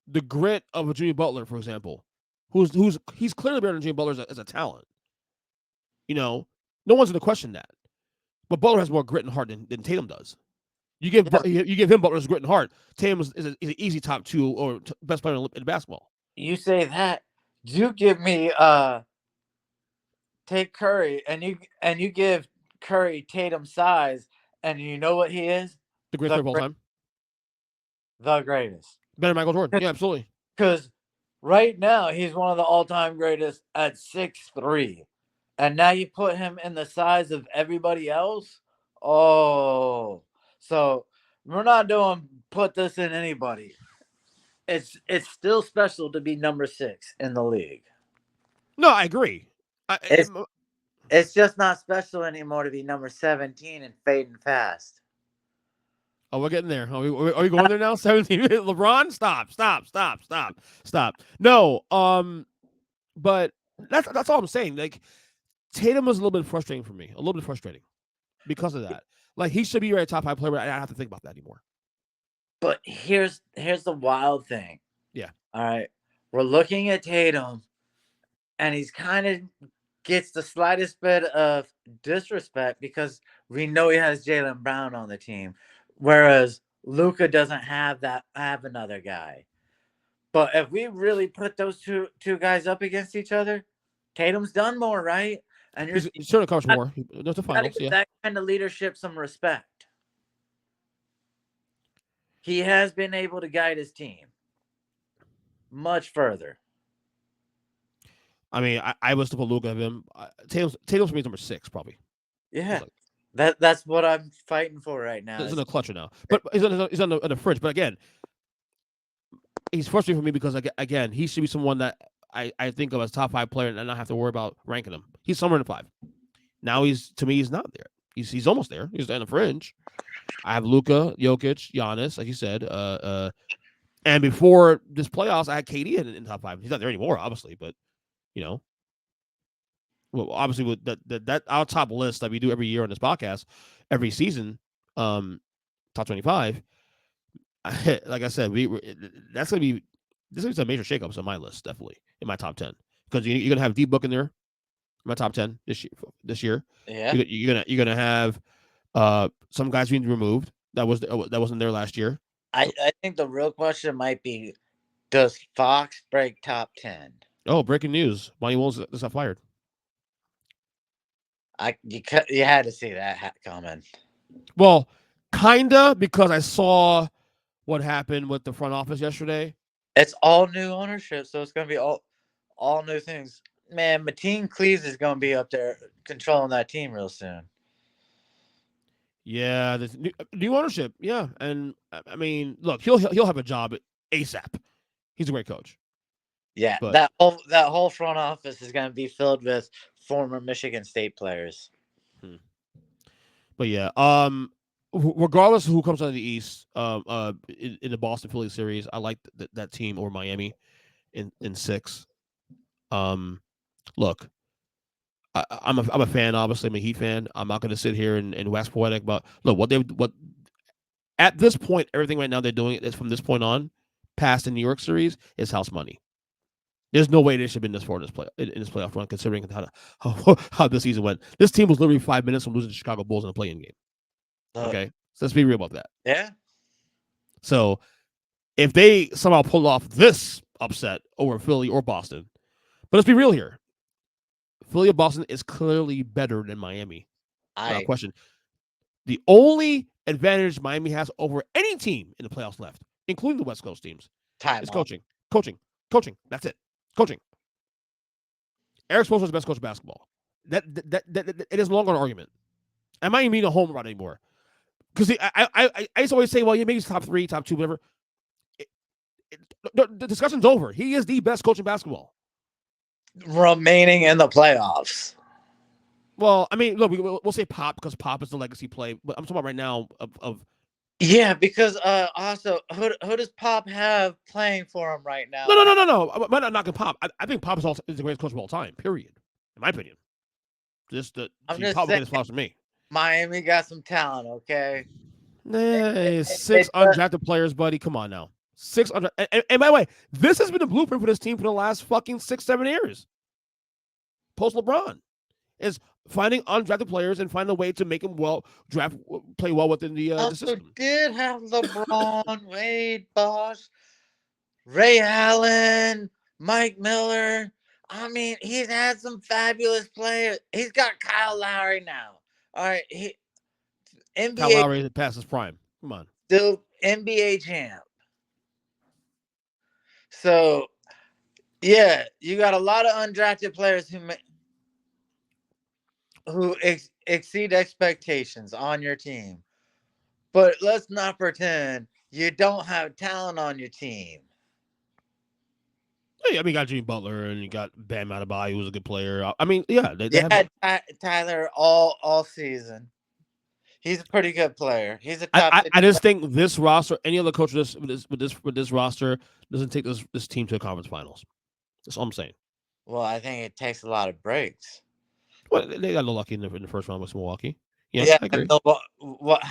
the grit of a Jimmy Butler, for example, he's clearly better than Jimmy Butler as a talent. No one's going to question that. But Butler has more grit and heart than Tatum does. You give him Butler's grit and heart. Tatum is an easy top 2 or best player in basketball. You say that. You give me take Curry and you give Curry Tatum size, and you know what he is? The greatest player of all time. The greatest. Better than Michael Jordan. Yeah, absolutely. Because right now he's one of the all-time greatest at 6'3". And now you put him in the size of everybody else. Oh, so we're not doing put this in anybody. It's still special to be number 6 in the league. No, I agree. It's just not special anymore to be number 17 and fading fast. Oh, we're getting there. Are we going there now? 17. LeBron, stop. No, but that's all I'm saying. Like Tatum was a little bit frustrating for me. A little bit frustrating because of that. Like he should be your top 5 player, but I don't have to think about that anymore. But here's the wild thing. Yeah. All right. We're looking at Tatum, and he's kind of gets the slightest bit of disrespect because we know he has Jaylen Brown on the team, whereas Luka doesn't have another guy. But if we really put those two guys up against each other, Tatum's done more, right? And he's certainly accomplished more. That's the finals. Yeah. That kind of leadership, some respect. He has been able to guide his team much further. I mean, I was to put Luka of him. Tatum's for me is number 6 probably. Yeah, He's like that's what I'm fighting for right now. he's in Is the clutcher now, but he's on the fridge. But again, he's frustrating for me because again, he should be someone that I think of as top 5 player and not have to worry about ranking him. He's somewhere in the 5. Now to me he's not there. He's almost there. He's on the fringe. I have Luka, Jokic, Giannis, like you said. And before this playoffs, I had KD in top 5. He's not there anymore, obviously, but you know, well, obviously with that our top list that we do every year on this podcast, every season, top 25. Like I said, that's gonna be this is a major shakeups on my list, definitely in my top 10 because you're gonna have D Book in there, in my top 10 this year. yeah. You're gonna have some guys being removed that wasn't there last year. I think the real question might be, does Fox break top 10? Oh, breaking news! Monty Williams just got fired. You had to see that coming. Well, kinda because I saw what happened with the front office yesterday. It's all new ownership, so it's gonna be all new things. Man, Mateen Cleaves is gonna be up there controlling that team real soon. Yeah, there's new ownership. Yeah, and I mean, look, he'll have a job ASAP. He's a great coach. Yeah, But that whole front office is gonna be filled with former Michigan State players. But yeah, regardless of who comes out of the East, in the Boston Philly series, I like that team over Miami in 6. Look, I'm a fan. Obviously, I'm a Heat fan. I'm not going to sit here and wax poetic, but look, what at this point, everything right now they're doing is from this point on, past the New York series, is house money. There's no way they should have been this far in this playoff run, considering how this season went. This team was literally 5 minutes from losing to Chicago Bulls in a play-in game. Okay, so let's be real about that. Yeah. So if they somehow pull off this upset over Philly or Boston, but let's be real here, Philly or Boston is clearly better than Miami. Without question. The only advantage Miami has over any team in the playoffs left, including the West Coast teams, is coaching. Coaching. That's it. Coaching. Eric Spoelstra is the best coach of basketball. That it is no longer an argument. I might even mean a home run anymore. Because I used to always say, well, maybe he's top 3, top 2, whatever. The discussion's over. He is the best coach in basketball. Remaining in the playoffs. Well, I mean, look, we'll say Pop because Pop is the legacy play, but I'm talking about right now of yeah, because also who does Pop have playing for him right now? No. I'm not knocking Pop. I think Pop is the greatest coach of all time. Period. In my opinion. I'm just Pop saying, gets flowers from me. Miami got some talent, okay? Nah, 6 undrafted players, buddy. Come on now. 6 under. And by the way, this has been the blueprint for this team for the last fucking 6-7 years. Post LeBron is finding undrafted players and find a way to make them play well within the system. Did have LeBron, Wade, Bosh, Ray Allen, Mike Miller. I mean, he's had some fabulous players. He's got Kyle Lowry now. All right, NBA. Kyle Lowry past his prime. Come on, still NBA champ. So, yeah, you got a lot of undrafted players who exceed expectations on your team. But let's not pretend you don't have talent on your team. I mean, you got Jimmy Butler and you got Bam Adebayo, who's a good player. I mean, yeah, they had Tyler all season. He's a pretty good player. He's a top. I just think this roster, any other coach with this roster, doesn't take this team to the conference finals. That's all I'm saying. Well, I think it takes a lot of breaks. Well, they got no lucky in the first round with Milwaukee. Yeah, I agree. What?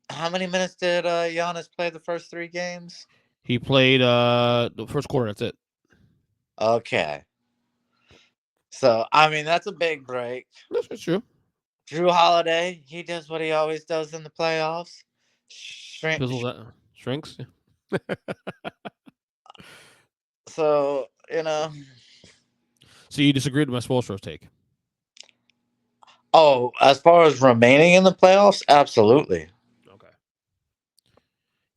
How many minutes did Giannis play the first 3 games? He played the first quarter. That's it. Okay. So I mean, that's a big break. That's true. Drew Holiday, he does what he always does in the playoffs. Shrinks. So, So you disagreed with my Spoelstra's take? Oh, as far as remaining in the playoffs, absolutely. Okay.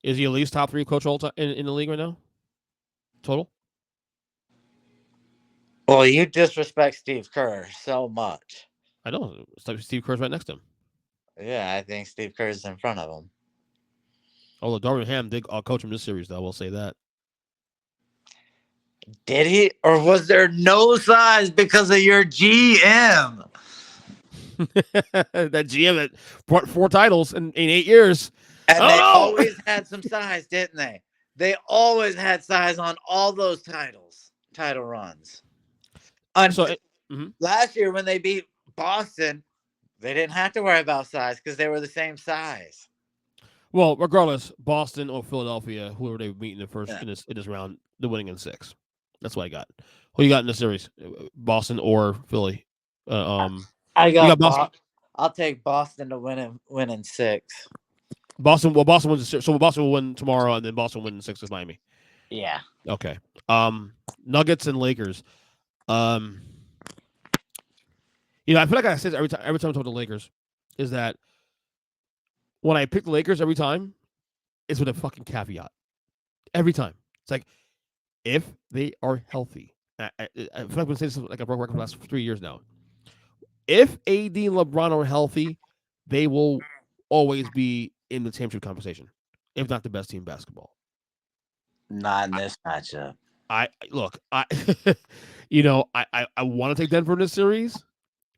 Is he at least top 3 coach all time in the league right now? Total? Well, you disrespect Steve Kerr so much. I know. Steve Kerr's right next to him. Yeah, I think Steve Kerr's in front of him. Although Darvin Ham did coach him this series, though. I will say that. Did he? Or was there no size because of your GM? That GM that brought 4 titles in 8 years. I And don't they know. always had some size, didn't they? They always had size on all those title runs. So, Last year when they beat Boston, they didn't have to worry about size because they were the same size. well, regardless, Boston or Philadelphia, whoever they meet in the first Yeah. in this round, they're winning in 6. That's what I got. Who you got in the series? Boston or Philly? I You got got Boston. I'll take Boston to win in 6. Boston. Well, Boston wins. So Boston will win tomorrow, and then Boston win in 6 with Miami. Yeah. Okay. Nuggets and Lakers. Um, I feel like I said every time I talk about the Lakers, is that when I pick the Lakers every time, it's with a fucking caveat. Every time, it's like if they are healthy. I feel like I've been saying this like a broke record for the last 3 years now. If AD and LeBron are healthy, they will always be in the championship conversation, if not the best team in basketball. Not in this matchup. I look, I I want to take Denver in this series,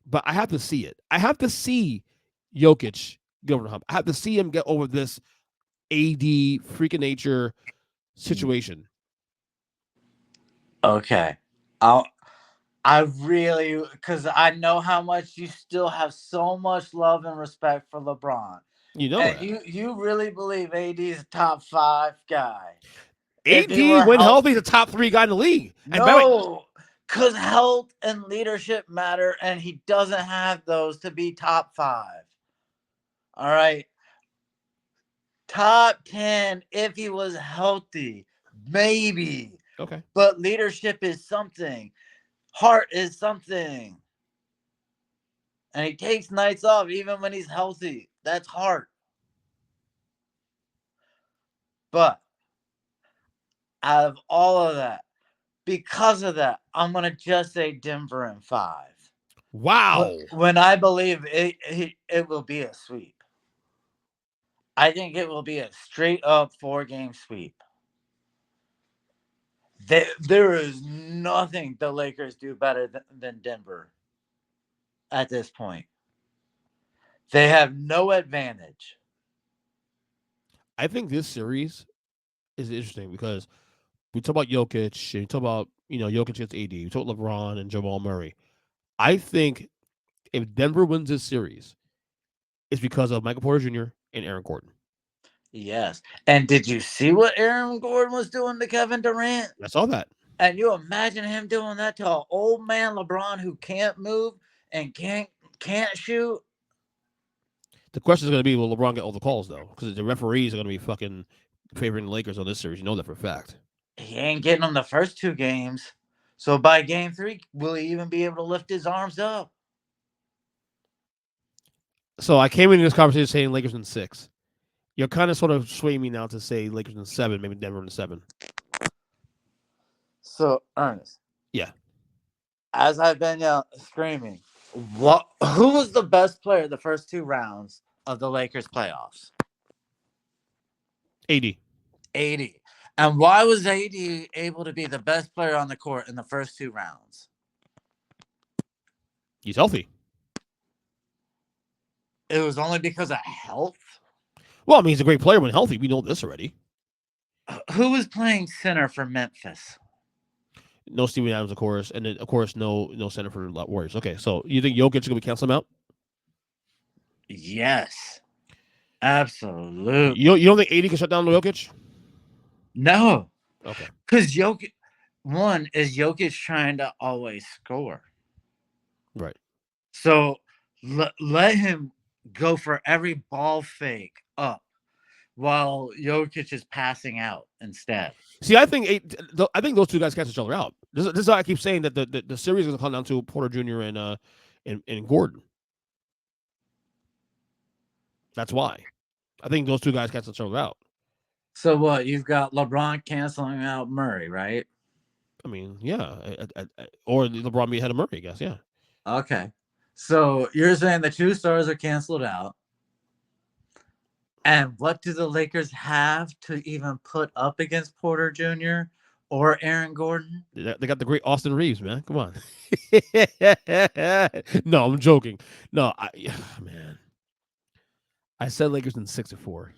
but I have to see it. I have to see Jokic get over the hump. I have to see him get over this AD freak of nature situation. Okay. I really, because I know how much you still have so much love and respect for LeBron. You know And that. you really believe AD is a top 5 guy. If he AD, were when healthy, healthy, is a top 3 guy in the league. And by the way, no, because health and leadership matter, and he doesn't have those to be top 5. All right. Top 10 if he was healthy, maybe. okay. But leadership is something. Heart is something. And he takes nights off even when he's healthy. That's heart. But out of all of that, because of that, I'm going to just say Denver in 5. Wow. When I believe it will be a sweep. I think it will be a straight up 4-game sweep. There is nothing the Lakers do better than Denver at this point. They have no advantage. I think this series is interesting because we talk about Jokic, and we talk about, Jokic against AD, we talk about LeBron and Jamal Murray. I think if Denver wins this series, it's because of Michael Porter Jr. and Aaron Gordon. Yes. And did you see what Aaron Gordon was doing to Kevin Durant? I saw that. And you imagine him doing that to an old man LeBron who can't move and can't shoot? The question is going to be, will LeBron get all the calls, though? Because the referees are going to be fucking favoring the Lakers on this series. You know that for a fact. He ain't getting them the first 2 games. So by game 3, will he even be able to lift his arms up? So I came into this conversation saying Lakers in 6. You're kind of sort of swaying me now to say Lakers in 7, maybe Denver in 7. So, Ernest. Yeah. As I've been screaming, who was the best player the first 2 rounds of the Lakers playoffs? AD. AD. And why was AD able to be the best player on the court in the first 2 rounds? He's healthy. It was only because of health? Well, I mean, he's a great player when healthy. We know this already. Who was playing center for Memphis? No Steven Adams, of course, and then of course no center for the Warriors. Okay, so you think Jokic is going to be canceling him out? Yes, absolutely. You don't think AD can shut down Jokic? No. Okay. Because Jokic trying to always score. Right. So let him go for every ball fake up while Jokic is passing out instead. See, I think those 2 guys cancel each other out. This is why I keep saying that the series is going to come down to Porter Jr. and Gordon. That's why. I think those 2 guys cancel each other out. So what? You've got LeBron canceling out Murray, right? I mean, yeah, or LeBron being ahead of Murray, I guess. Yeah. Okay. So you're saying the 2 stars are canceled out. And what do the Lakers have to even put up against Porter Jr. or Aaron Gordon? They got the great Austin Reeves, man. Come on. No, I'm joking. No, man. I said Lakers in 6-4.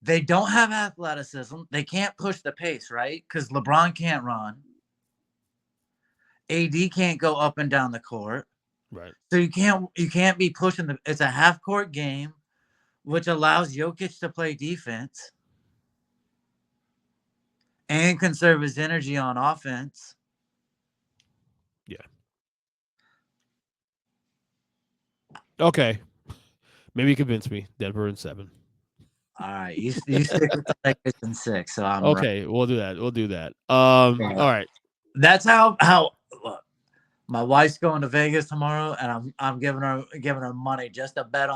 They don't have athleticism. They can't push the pace, right? Because LeBron can't run. AD can't go up and down the court. Right. So you can't be pushing the. It's a half court game, which allows Jokic to play defense and conserve his energy on offense. Yeah. Okay. Maybe you convince me. Denver in 7. All right, you stick with the Lakers in 6. So I'm okay. Right. We'll do that. We'll do that. All right. That's how. Look, my wife's going to Vegas tomorrow, and I'm giving her money just to bet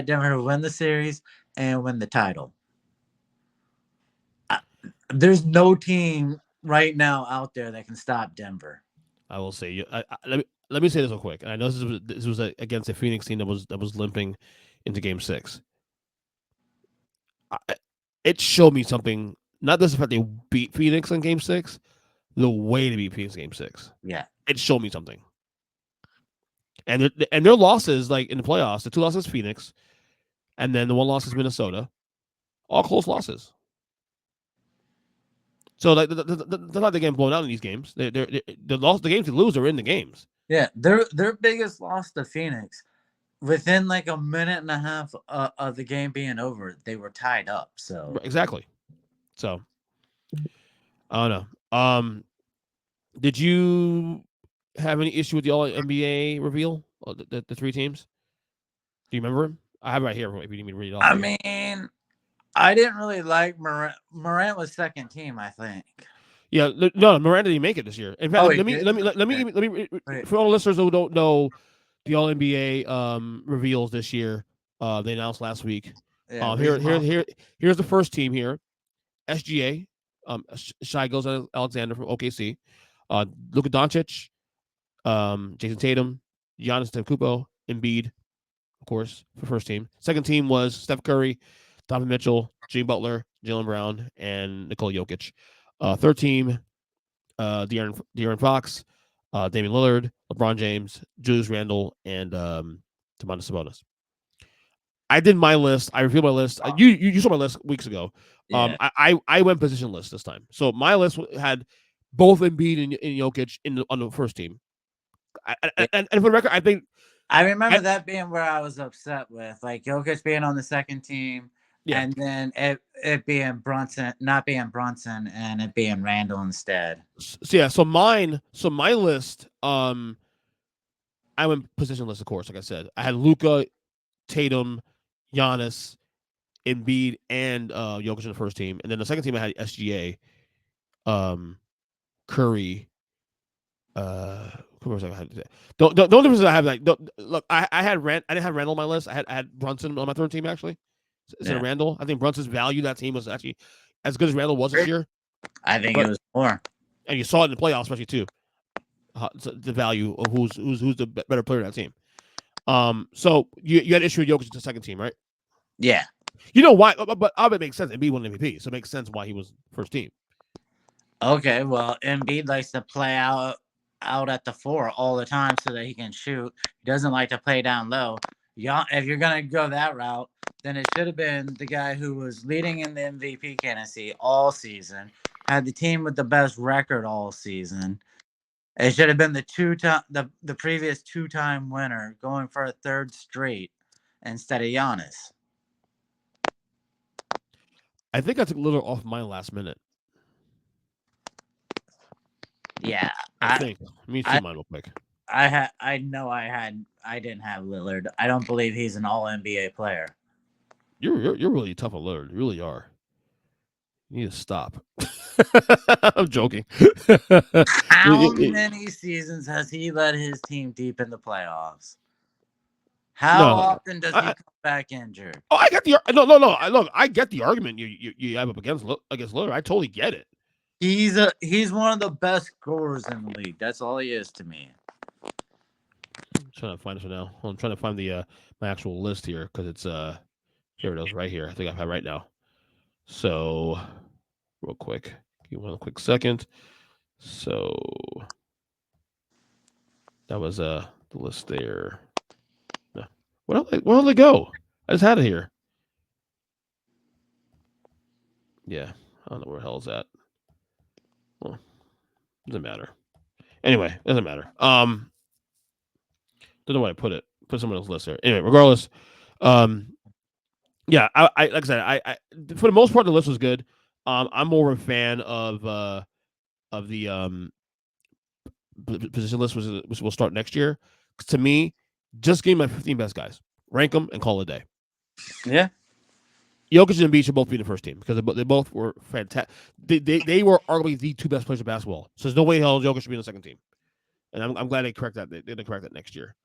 Denver to win the series and win the title. There's no team right now out there that can stop Denver. I will say, let me say this real quick. And I know this was against a Phoenix team that was limping into Game 6. It showed me something. Not just the fact they beat Phoenix in Game 6, the way to beat Phoenix Game 6. Yeah, it showed me something. And their losses, like in the playoffs, the 2 losses Phoenix, and then the 1 loss is Minnesota, all close losses. So like they're not getting blown out in these games. The games they lose are in the games. Yeah, their biggest loss to Phoenix, within like a minute and a half of the game being over, they were tied up. So exactly. So I don't know. Did you have any issue with the All NBA reveal? The 3 teams? Do you remember him? I have it right here. If you need me to read it off. I mean, I didn't really like Morant. Morant was second team, I think. Yeah, no, Miranda didn't make it this year. In fact, let me for all the listeners who don't know the All NBA reveals this year. They announced last week. Yeah, here's the first team here: SGA, Shai Gilgeous-Alexander from OKC, Luka Doncic, Jason Tatum, Giannis Antetokounmpo, Embiid, of course, for first team. Second team was Steph Curry, Donovan Mitchell, Jimmy Butler, Jaylen Brown, and Nikola Jokic. Third team, De'Aaron Fox, Damian Lillard, LeBron James, Julius Randle, and Domantas Sabonis. I did my list. I reviewed my list. You saw my list weeks ago. Yeah. I went position list this time. So my list had both Embiid and Jokic on the first team. And for the record, I think I remember that being where I was upset with, like Jokic being on the second team, and then it being Brunson, not being Brunson, and it being Randall instead. So my list, I went position list, of course. Like I said, I had Luka, Tatum, Giannis, Embiid, and Jokic in the first team, and then the second team I had SGA, Curry. Don't difference I have like look. I didn't have Randall on my list. I had Brunson on my third team actually. Instead of Randall, I think Brunson's value that team was actually as good as Randall was this year. I think it was more, and you saw it in the playoffs, especially too. The value of who's the better player in that team. So you had issue with Jokic in the second team, right? Yeah. You know why? But it makes sense. Embiid won MVP, so it makes sense why he was first team. Okay, well, Embiid likes to play out at the 4 all the time so that he can shoot. He doesn't like to play down low. If you're gonna go that route, then it should have been the guy who was leading in the MVP candidacy all season, had the team with the best record all season. It should have been the previous 2-time winner going for a third straight instead of Giannis. I think I took a little off my last minute. Yeah, I think. Let me see mine real quick. I didn't have Lillard. I don't believe he's an All NBA player. You're really tough on Lillard. You really are. You need to stop. I'm joking. How many seasons has he led his team deep in the playoffs? How often does he come back injured? Oh, I get the no. Look, I get the argument you have up against Lillard. I totally get it. He's one of the best scorers in the league. That's all he is to me. I'm trying to find this now. I'm trying to find the my actual list here because it's here it is right here. I think I have it right now. So real quick, give me one quick second. So that was the list there. No. Where did they go? I just had it here. Yeah, I don't know where the hell is that. Well, doesn't matter. Anyway, doesn't matter. Don't know where I put it. Put someone else's list there. Anyway, regardless, um, yeah, I like I said, I for the most part the list was good. I'm more of a fan of the position list which will start next year. To me, just give me my 15 best guys, rank them, and call it a day. Yeah. Jokic and Embiid should both be in the first team because they both were fantastic. They were arguably the two best players of basketball. So there's no way hell Jokic should be in the second team. And I'm glad they correct that. They're gonna correct that next year.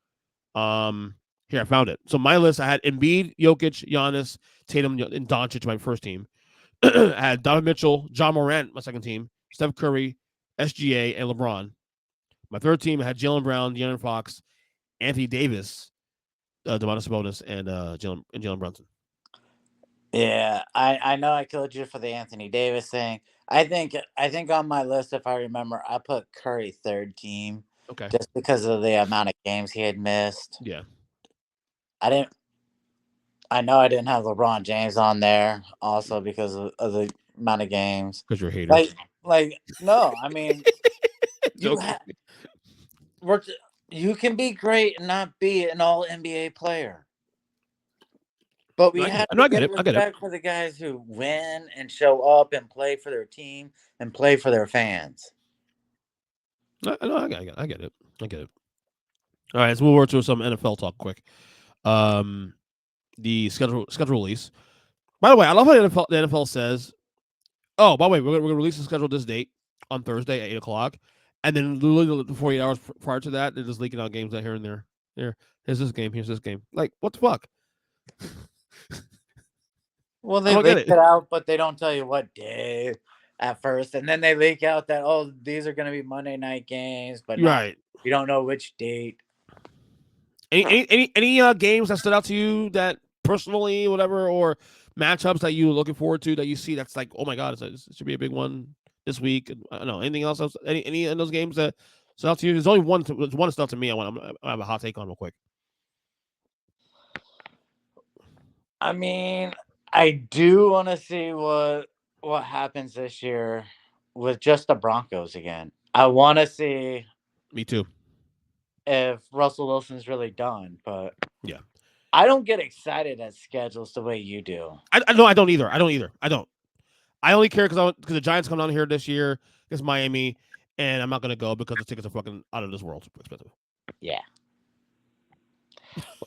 Here I found it. So my list I had Embiid, Jokic, Giannis, Tatum, and Doncic my first team. I had Donovan Mitchell, John Morant my second team, Steph Curry, SGA, and LeBron. My third team I had Jalen Brown, De'Aaron Fox, Anthony Davis, Domantas Sabonis, and Jalen Brunson. Yeah, I know I killed you for the Anthony Davis thing. I think on my list, if I remember, I put Curry third team Okay. just because of the amount of games he had missed. Yeah. I didn't. I know I didn't have LeBron James on there also because of the amount of games. Because you're a hater. Like no, I mean you Okay. you can be great and not be an all NBA player. But we have I to get give it. I get it. respect for the guys who win and show up and play for their team and play for their fans. I get it. I get it. I get it. All right, let's move over to some NFL talk quick. The schedule release. By the way, I love how the NFL says, "Oh, by the way, we're gonna release the schedule this date on Thursday at 8:00," and then literally 48 hours prior to that, they're just leaking out games out here and there. Here, here's this game. Here's this game. Like, what the fuck? Well, they leak it out, but they don't tell you what day at first, and then they leak out that these are going to be Monday night games, but right. You don't know which date. Any games that stood out to you that personally, whatever, or matchups that you were looking forward to that you see that's like, oh my god, it should be a big one this week? I don't know anything else. Any of those games that stood out to you? There's only one. There's one that stood out to me. I have a hot take on real quick. I mean, I do want to see what happens this year with just the Broncos again. I want to see. Me too. If Russell Wilson's really done, but yeah, I don't get excited at schedules the way you do. I know I don't either. I don't. I only care because the Giants come down here this year against Miami, and I'm not gonna go because the tickets are fucking out of this world expensive. Yeah.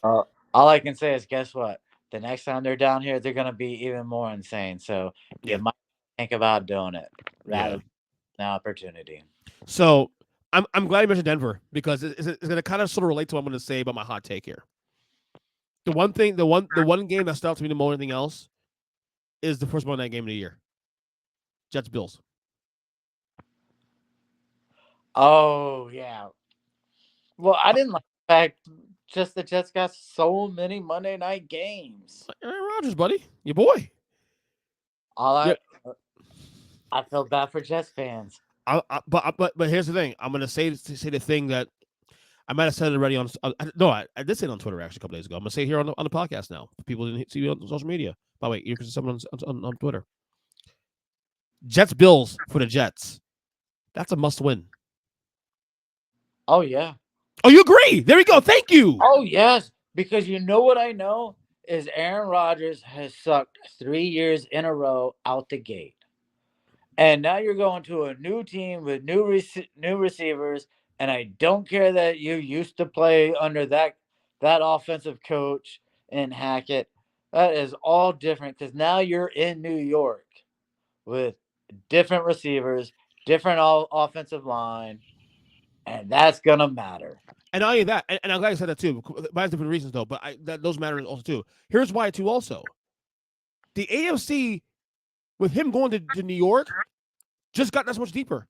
Well, all I can say is, guess what? The next time they're down here, they're gonna be even more insane. So you might think about doing it rather than an opportunity. So I'm glad you mentioned Denver because it's going to kind of sort of relate to what I'm going to say about my hot take here. The one game that stood out to me more than anything else is the first Monday night game of the year. Jets Bills. Oh yeah. Well, I didn't like the fact just the Jets got so many Monday night games. Aaron Rodgers, buddy, your boy. I feel bad for Jets fans. But here's the thing. I'm going to say the thing that I might have said it already on. No, I did say it on Twitter actually a couple days ago. I'm going to say it here on the podcast now. People didn't see it on social media. By the way, you can see someone on Twitter. Jets Bills for the Jets. That's a must win. Oh yeah. Oh, you agree? There we go. Thank you. Oh yes, because you know what I know is Aaron Rodgers has sucked 3 years in a row out the gate. And now you're going to a new team with new receivers, and I don't care that you used to play under that offensive coach in Hackett. That is all different because now you're in New York with different receivers, different offensive line, and that's gonna matter. And not only that, and I'm glad you said that too. By different reasons though, but those matter also too. Here's why too. Also, the AFC with him going to New York, just got that much deeper.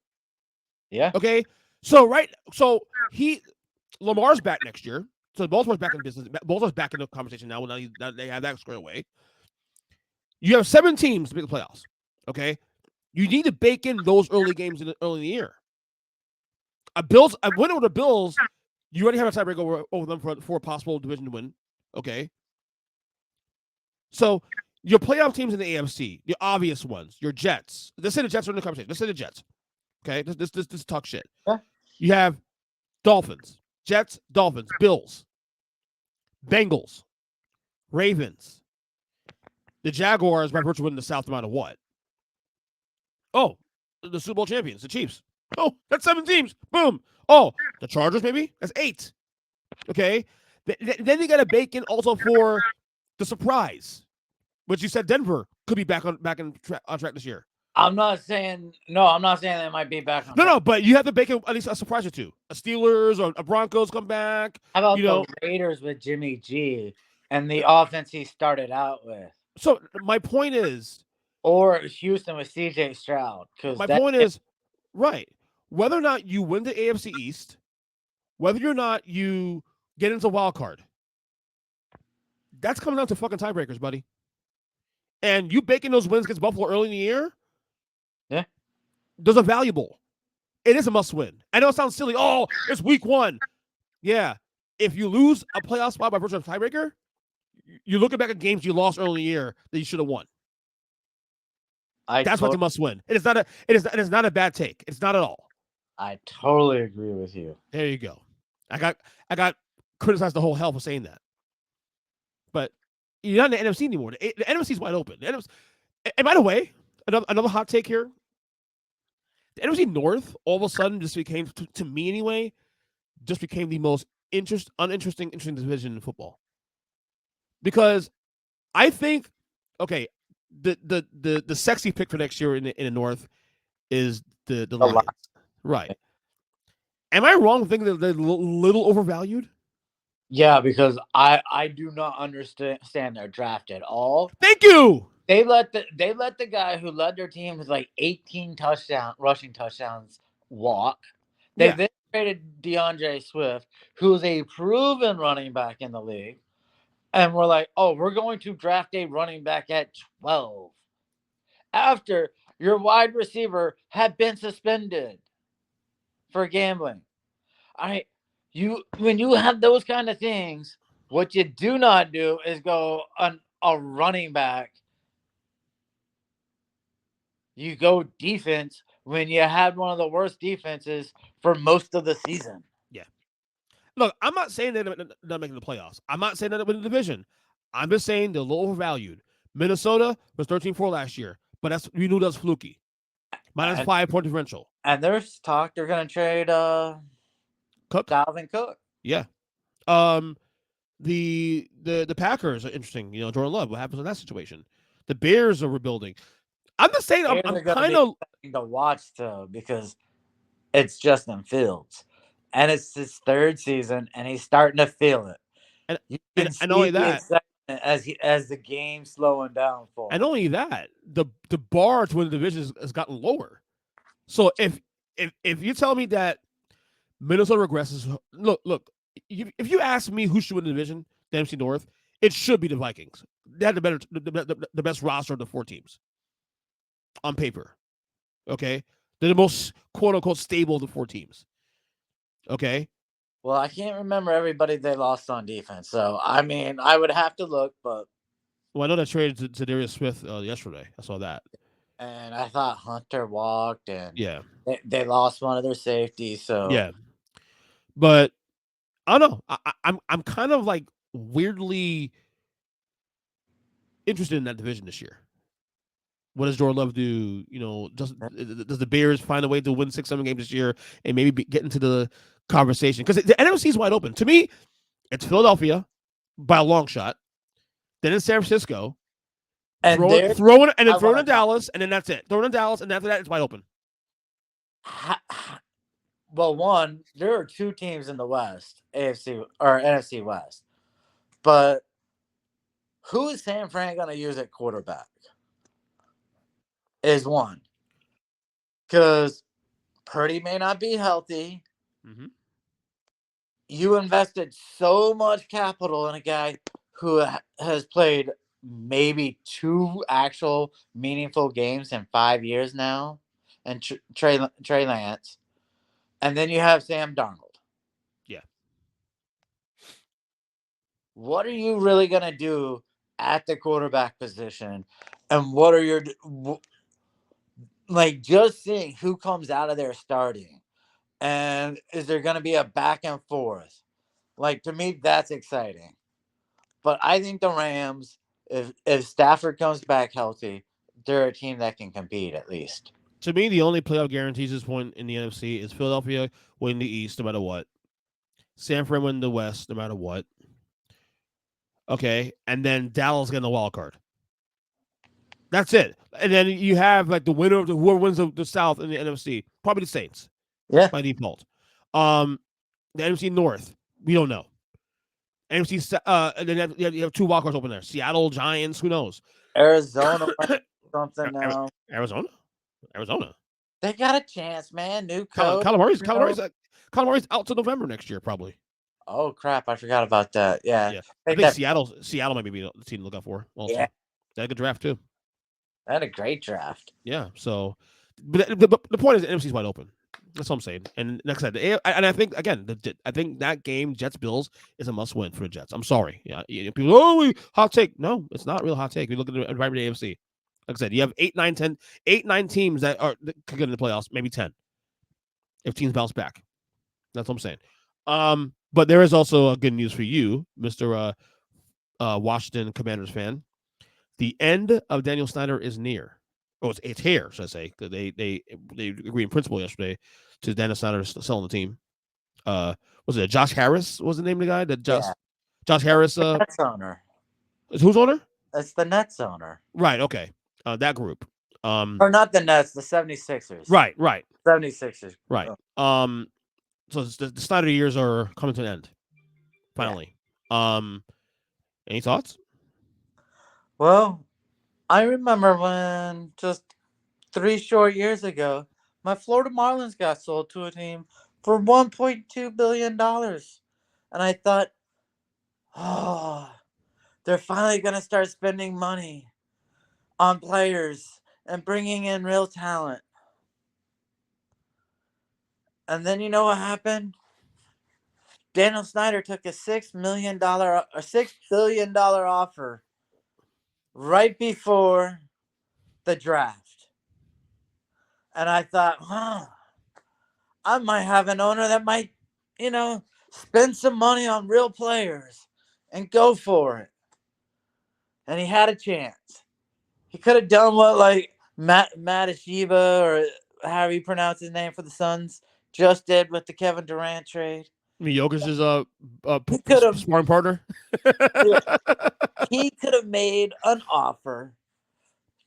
Yeah. Okay. So Lamar's back next year. So Baltimore's back in business. Baltimore's back in the conversation now. Now they have that squared away. You have 7 teams to make the playoffs. Okay. You need to bake in those early games early in the year. A win over the Bills, you already have a tiebreaker over them for a possible division win. Okay. So your playoff teams in the AFC, the obvious ones, your Jets. Let's say the Jets are in the conversation. Let's say the Jets. Okay. This talk shit. Yeah. You have Dolphins, Jets, Dolphins, Bills, Bengals, Ravens, the Jaguars by virtue of winning the South no matter what. Oh, the Super Bowl champions, the Chiefs. Oh, that's 7 teams. Boom. Oh, the Chargers maybe? That's 8. Okay. Then you got to bake in also for the surprise, which you said Denver could be back on track this year. I'm not saying they might be back on track. No, but you have to bake in at least a surprise or two. A Steelers or a Broncos come back. How about the Raiders with Jimmy G and the offense he started out with? So my point is, or Houston with CJ Stroud. My point is, right, whether or not you win the AFC East, whether or not you get into wild card, that's coming down to fucking tiebreakers, buddy. And you baking those wins against Buffalo early in the year, yeah, those are valuable. It is a must win. I know it sounds silly. Oh, it's week 1. Yeah. If you lose a playoff spot by virtue of tiebreaker, you're looking back at games you lost early in the year that you should have won. That's what's a must win. It is not a bad take. It's not at all. I totally agree with you. There you go. I got criticized the whole hell for saying that. But you're not in the NFC anymore. The NFC is wide open. And by the way, another hot take here. The NFC North all of a sudden just became, to me anyway, just became the most interesting division in football. Because I think, okay, the sexy pick for next year in the North is the Lions. Right. Am I wrong in thinking that they're a little overvalued? Yeah, because I do not understand their draft at all. Thank you. They let the guy who led their team with like 18 rushing touchdowns walk. They then traded DeAndre Swift, who's a proven running back in the league. And we're like, oh, we're going to draft a running back at 12. After your wide receiver had been suspended for gambling. When you have those kind of things, what you do not do is go on a running back. You go defense when you had one of the worst defenses for most of the season. Yeah. Look, I'm not saying they're not making the playoffs. I'm not saying they're not winning the division. I'm just saying they're a little overvalued. Minnesota was 13-4 last year, but we knew that was fluky. Minus 5-point differential. And there's talk they're going to trade Dalvin Cook. Yeah. The Packers are interesting. Jordan Love. What happens in that situation? The Bears are rebuilding. I'm just saying I'm kind of to watch though because it's Justin Fields, and it's his 3rd season, and he's starting to feel it. And only that, as the game's slowing down for him. And only that, the bar to win the division has gotten lower. So if you tell me that Minnesota regresses, look, if you ask me who should win the division, the NFC North, it should be the Vikings. They had the best roster of the 4 teams on paper. Okay, they're the most quote unquote stable of the 4 teams. Okay. Well, I can't remember everybody they lost on defense, so I mean, I would have to look, but. Well, I know they traded to Darius Smith yesterday. I saw that. And I thought Hunter walked, and yeah, they lost one of their safeties. So yeah, but I don't know. I'm kind of like weirdly interested in that division this year. What does Jordan Love do? Does the Bears find a way to win 6-7 games this year and maybe get into the conversation? Because the NFC is wide open. To me, it's Philadelphia by a long shot. Then it's San Francisco. And throw in Dallas, and then that's it. Throw in Dallas, and after that, it's wide open. Well, there are 2 teams in the West, AFC or NFC West. But who is San Fran going to use at quarterback? Is one. because Purdy may not be healthy. Mm-hmm. You invested so much capital in a guy who has played maybe 2 actual meaningful games in 5 years now, and Trey Lance, and then you have Sam Darnold. Yeah. What are you really gonna do at the quarterback position, and what are your like just seeing who comes out of there starting, and is there gonna be a back and forth? Like to me, that's exciting. But I think the Rams, if Stafford comes back healthy, they're a team that can compete at least. To me, the only playoff guarantees at this point in the NFC is Philadelphia winning the East no matter what, San Fran winning the West no matter what. Okay, and then Dallas getting the wild card. That's it. And then you have like the winner of whoever wins the South in the NFC, probably the Saints Yeah, by default. The NFC North, we don't know. NFC, and then you have 2 wild cards open there. Seattle Giants, who knows? Arizona might do something now. Arizona, Arizona. They got a chance, man. New Kyler, coach. Kyler Murray's out to November next year, probably. Oh crap! I forgot about that. Yeah, Yeah, I take think that. Seattle might be the team to look out for. Also, Yeah, they had a good draft too. they had a great draft. Yeah, so, but the point is the NFC's wide open. That's what I'm saying. And next I said, and I think again, I think that game Jets Bills is a must win for the Jets. I'm sorry, yeah. People, hot take. No, it's not a real hot take. We look at the environment of the AFC. Like I said, you have 8, 9 teams that could get in the playoffs, maybe 10 if teams bounce back. That's what I'm saying. But there is also a good news for you, Mr. Washington Commanders fan. The end of Daniel Snyder is near. Oh, it's here, should I say? They agreed in principle yesterday to Daniel Snyder selling the team. Was it Josh Harris? Was the name of the guy? That Yeah, Josh Harris. Nets owner. Is whose owner? That's the Nets owner. Right. Okay. That group. Or not the Nets, the 76ers. Right. 76ers. Right. Oh. So the Snyder years are coming to an end. Finally. Yeah. Any thoughts? Well, I remember when just 3 short years ago, my Florida Marlins got sold to a team for $1.2 billion, and I thought, oh, they're finally gonna start spending money on players and bringing in real talent. And then you know what happened? Daniel Snyder took a $6 billion offer right before the draft. And I thought, I might have an owner that might, spend some money on real players and go for it. And he had a chance. He could have done what like Matashiba, or however you pronounce his name for the Suns, just did with the Kevin Durant trade. Jokic's He could have, sparring partner. yeah, he could have made an offer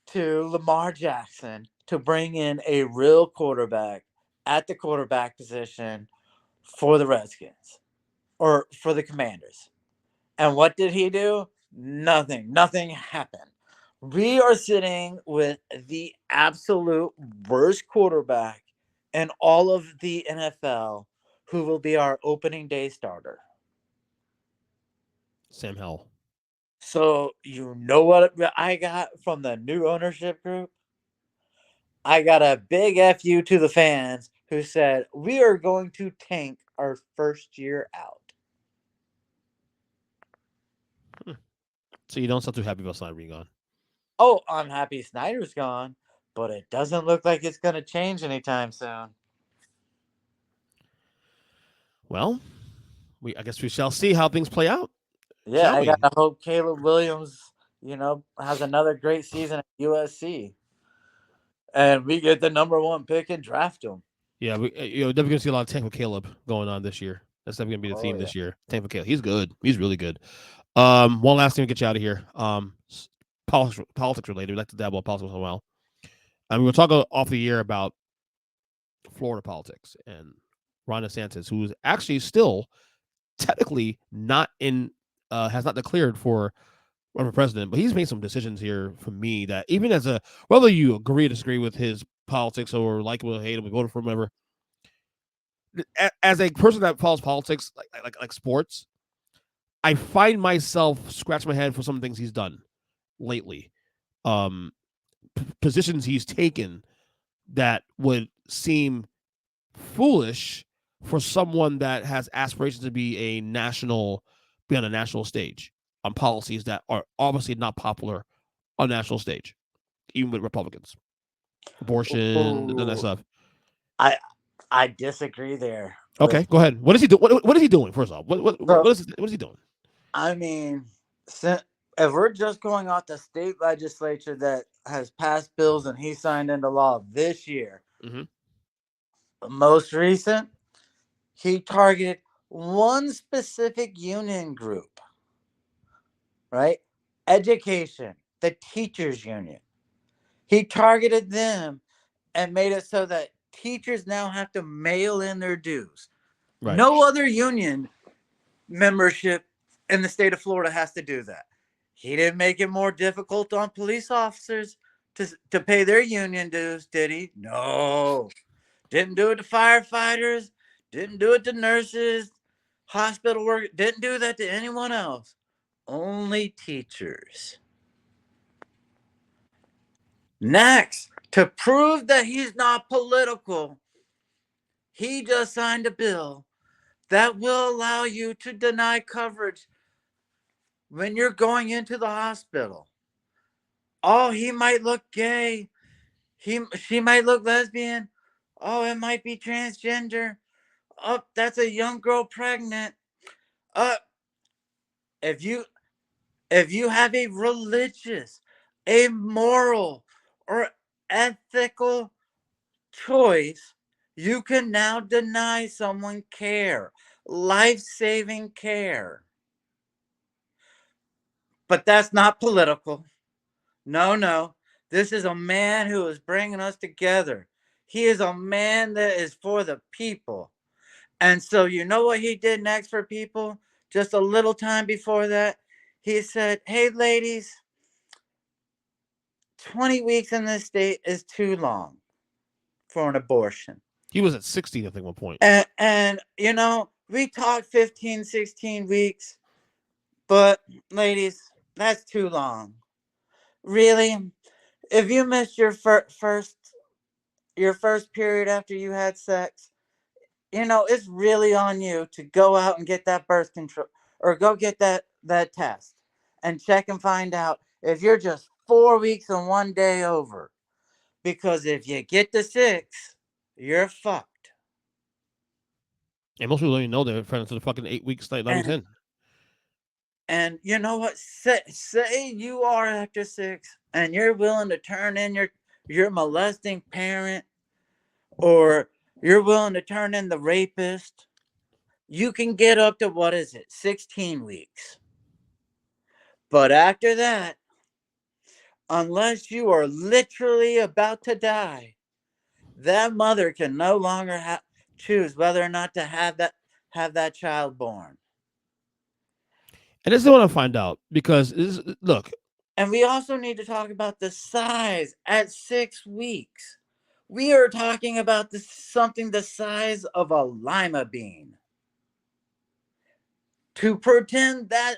to Lamar Jackson to bring in a real quarterback at the quarterback position for the Redskins or for the Commanders. And what did he do? Nothing. Nothing happened. We are sitting with the absolute worst quarterback in all of the NFL, who will be our opening day starter. Sam Howell. So, you know what I got from the new ownership group? I got a big FU to the fans who said, we are going to tank our first year out. So you don't sound too happy about Snyder being gone. Oh, I'm happy Snyder's gone, but it doesn't look like it's going to change anytime soon. Well, I guess we shall see how things play out. Yeah, I got to hope Caleb Williams, has another great season at USC. And we get the #1 pick and draft him. Yeah, definitely going to see a lot of tank with Caleb going on this year. That's definitely going to be the theme this year. Tank with Caleb. He's good. He's really good. One last thing to get you out of here. Politics related. We like to dabble in politics a while. We'll talk off the year about Florida politics and Ron DeSantis, who is actually still technically not in, has not declared for run for president, but he's made some decisions here for me that even as a whether you agree or disagree with his politics or like him or hate him, or voted for him, whatever. As a person that follows politics like sports, I find myself scratching my head for some things he's done lately. Um, Positions he's taken that would seem foolish for someone that has aspirations to be on a national stage on policies that are obviously not popular on national stage, even with Republicans. Abortion, none of that Ooh, stuff. I I disagree there Okay, with. go ahead. What is he doing? What is he doing? First off, So what is he doing? I mean, if we're just going off the state legislature that has passed bills and he signed into law this year, Mm-hmm. most recent, he targeted one specific union group, right? Education, the teachers union. He targeted them and made it so that teachers now have to mail in their dues. Right. No other union membership in the state of Florida has to do that. He didn't make it more difficult on police officers to pay their union dues, did he? No. Didn't do it to firefighters, didn't do it to nurses, hospital work, didn't do that to anyone else. Only teachers. Next, to prove that he's not political, he just signed a bill that will allow you to deny coverage when you're going into the hospital. Oh, he might look gay. She might look lesbian. Oh, it might be transgender. Oh, that's a young girl pregnant. Uh, if you if you have a religious, a moral, or ethical choice, you can now deny someone care, life-saving care. But that's not political. No, no. This is a man who is bringing us together. He is a man that is for the people. And so, you know what he did next for people? Just a little time before that, he said, "Hey, ladies, 20 weeks in this state is too long for an abortion." He was at 16, I think, at one point. And we talked 15, 16 weeks, but ladies, that's too long. Really? If you missed your first period after you had sex, it's really on you to go out and get that birth control or go get that test and check and find out if you're just 4 weeks and one day over. Because if you get to 6, you're fucked. And most people don't even know they're friends to the fucking 8 weeks not even And 10. and you know what? Say you are after 6 and you're willing to turn in your molesting parent, or you're willing to turn in the rapist. You can get up to, what is it, 16 weeks. But after that, unless you are literally about to die, that mother can no longer choose whether or not to have that child born. And this is what I find out because look, And we also need to talk about the size at 6 weeks. We are talking about something the size of a lima bean. To pretend that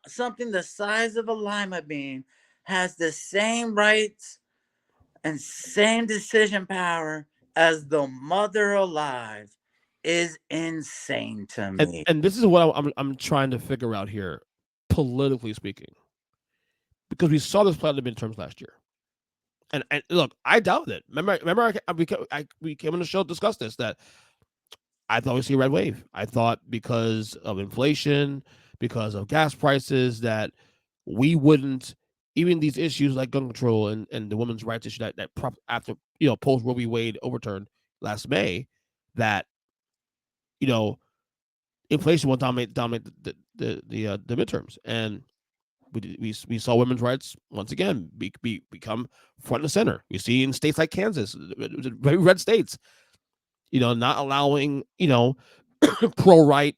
something the size of a lima bean has the same rights and same decision power as the mother alive is insane to me. and this is what I'm trying to figure out here, politically speaking, because we saw this play out in the midterms last year. And look, I doubted it. Remember, we came on the show to discuss this. That I thought we'd see a red wave. I thought because of inflation, because of gas prices, that we wouldn't even these issues like gun control and the women's rights issue after post Roe v. Wade overturned last May, that you know inflation will dominate the midterms, and we saw women's rights once again become front and center. We see in states like Kansas, very red states, not allowing pro right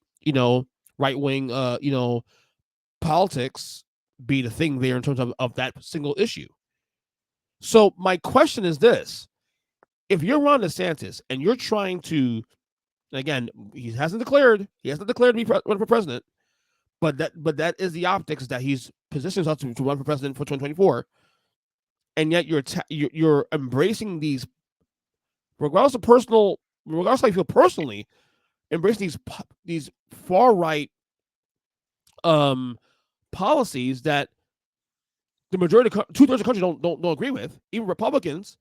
right wing politics be the thing there in terms of that single issue. So my question is this: if you're Ron DeSantis and you're trying to, again, he hasn't declared to be run for president, but that is the optics that he's positioned himself to run for president for 2024, and yet you're embracing these, regardless of how you feel personally, embracing these far right policies that the majority, 2/3 of the country don't agree with. Even Republicans,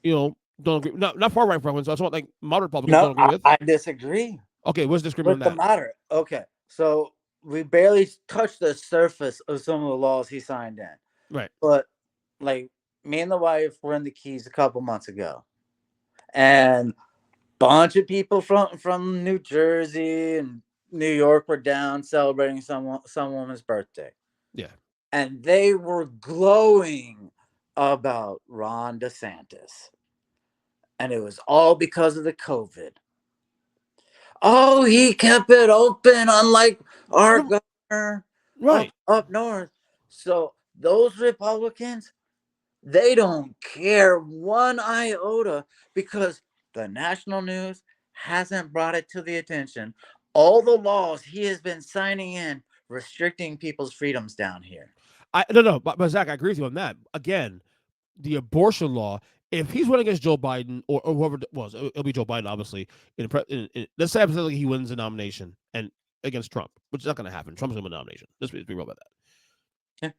don't agree. Not far right Republicans. That's what, like, moderate Republicans don't agree with. I disagree. Okay, what's the disagreement with on the that? moderate? Okay, so we barely touched the surface of some of the laws he signed in. Right. But like me and the wife were in the Keys a couple months ago, and bunch of people from New Jersey and New York were down celebrating some woman's birthday. Yeah. And they were glowing about Ron DeSantis. And it was all because of the COVID. Oh, he kept it open, unlike our governor up north. So those Republicans, they don't care one iota because the national news hasn't brought it to the attention. All the laws he has been signing in restricting people's freedoms down here. No, but Zach, I agree with you on that. Again, the abortion law, if he's running against Joe Biden or whoever it was, it'll be Joe Biden, obviously. Let's say hypothetically he wins the nomination and against Trump, which is not going to happen. Trump's going to win the nomination. Let's be real about that. Yeah.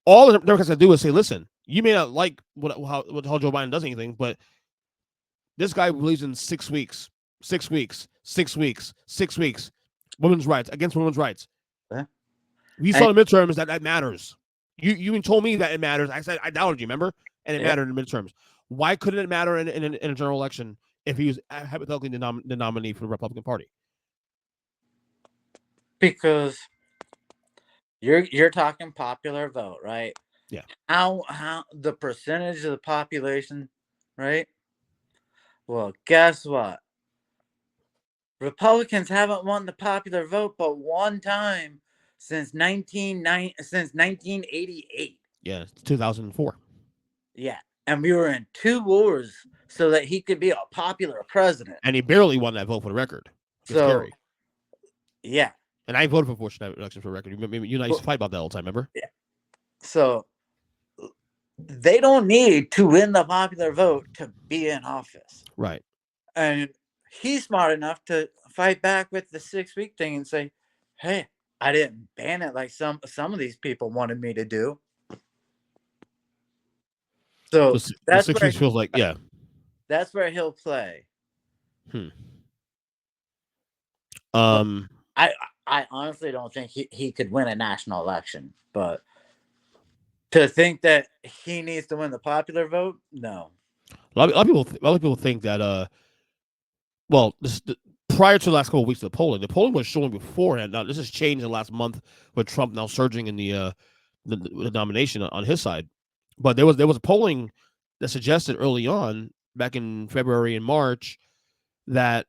All the Democrats got to do is say, listen, you may not like how Joe Biden does anything, but this guy believes in 6 weeks, 6 weeks, 6 weeks, 6 weeks, women's rights, against women's rights. Yeah. We saw in the midterms that matters. You even told me that it matters. I said I doubted you, remember? And it mattered in the midterms. Why couldn't it matter in a general election if he was hypothetically the nominee for the Republican Party? Because you're talking popular vote, right? Yeah. How the percentage of the population, right? Well, guess what? Republicans haven't won the popular vote but one time since 1988. Yeah, 2004. Yeah, and we were in 2 wars so that he could be a popular president. And he barely won that vote for the record. So, Kerry. Yeah. And I voted for fortunate election for the record. You and I used to fight about that all the time, remember? Yeah. So they don't need to win the popular vote to be in office. Right. And he's smart enough to fight back with the 6-week thing and say, hey, I didn't ban it like some of these people wanted me to do. So that's 6 weeks feels like, yeah. That's where he'll play. I honestly don't think he could win a national election, but to think that he needs to win the popular vote, no. A lot of people think that prior to the last couple of weeks of the polling was showing beforehand. Now this has changed in the last month with Trump now surging in the nomination on his side. But there was polling that suggested early on, back in February and March, that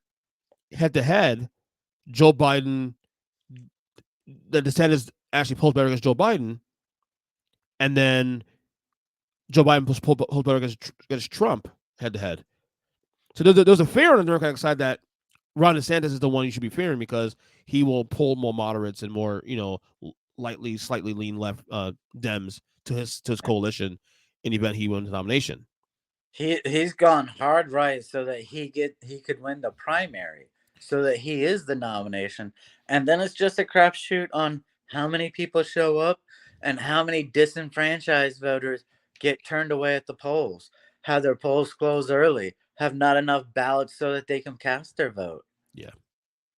head to head, Joe Biden, the DeSantis actually pulled better against Joe Biden, and then Joe Biden pulled better against Trump head to head. So there's a fear on the Democratic side that Ron DeSantis is the one you should be fearing because he will pull more moderates and more, slightly lean left Dems to his coalition in the event he wins the nomination. He's gone hard right so that he could win the primary, so that he is the nomination, and then it's just a crapshoot on how many people show up and how many disenfranchised voters get turned away at the polls, have their polls closed early, have not enough ballots so that they can cast their vote. Yeah.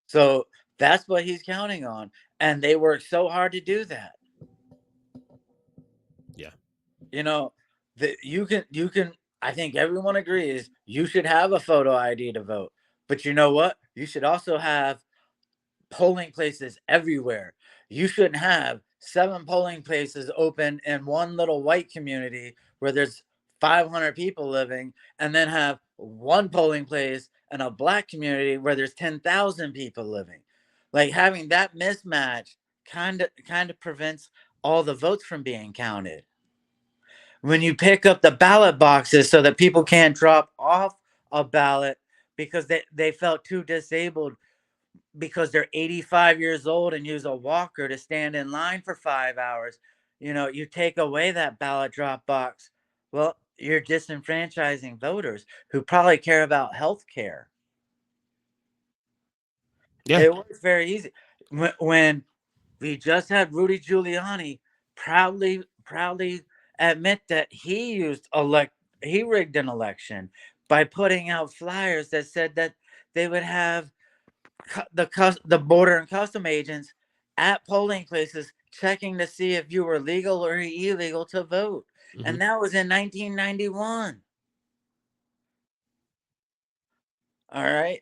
So that's what he's counting on, and they work so hard to do that. Yeah. You can. I think everyone agrees you should have a photo ID to vote, but you know what? You should also have polling places everywhere. You shouldn't have 7 polling places open in one little white community where there's 500 people living, and then have one polling place in a black community where there's 10,000 people living. Like, having that mismatch kind of prevents all the votes from being counted. When you pick up the ballot boxes so that people can't drop off a ballot because they felt too disabled because they're 85 years old and use a walker to stand in line for 5 hours. You take away that ballot drop box. Well, you're disenfranchising voters who probably care about health care. Yeah. It was very easy. When we just had Rudy Giuliani proudly admit that he rigged an election by putting out flyers that said that they would have the border and custom agents at polling places checking to see if you were legal or illegal to vote. Mm-hmm. And that was in 1991. All right.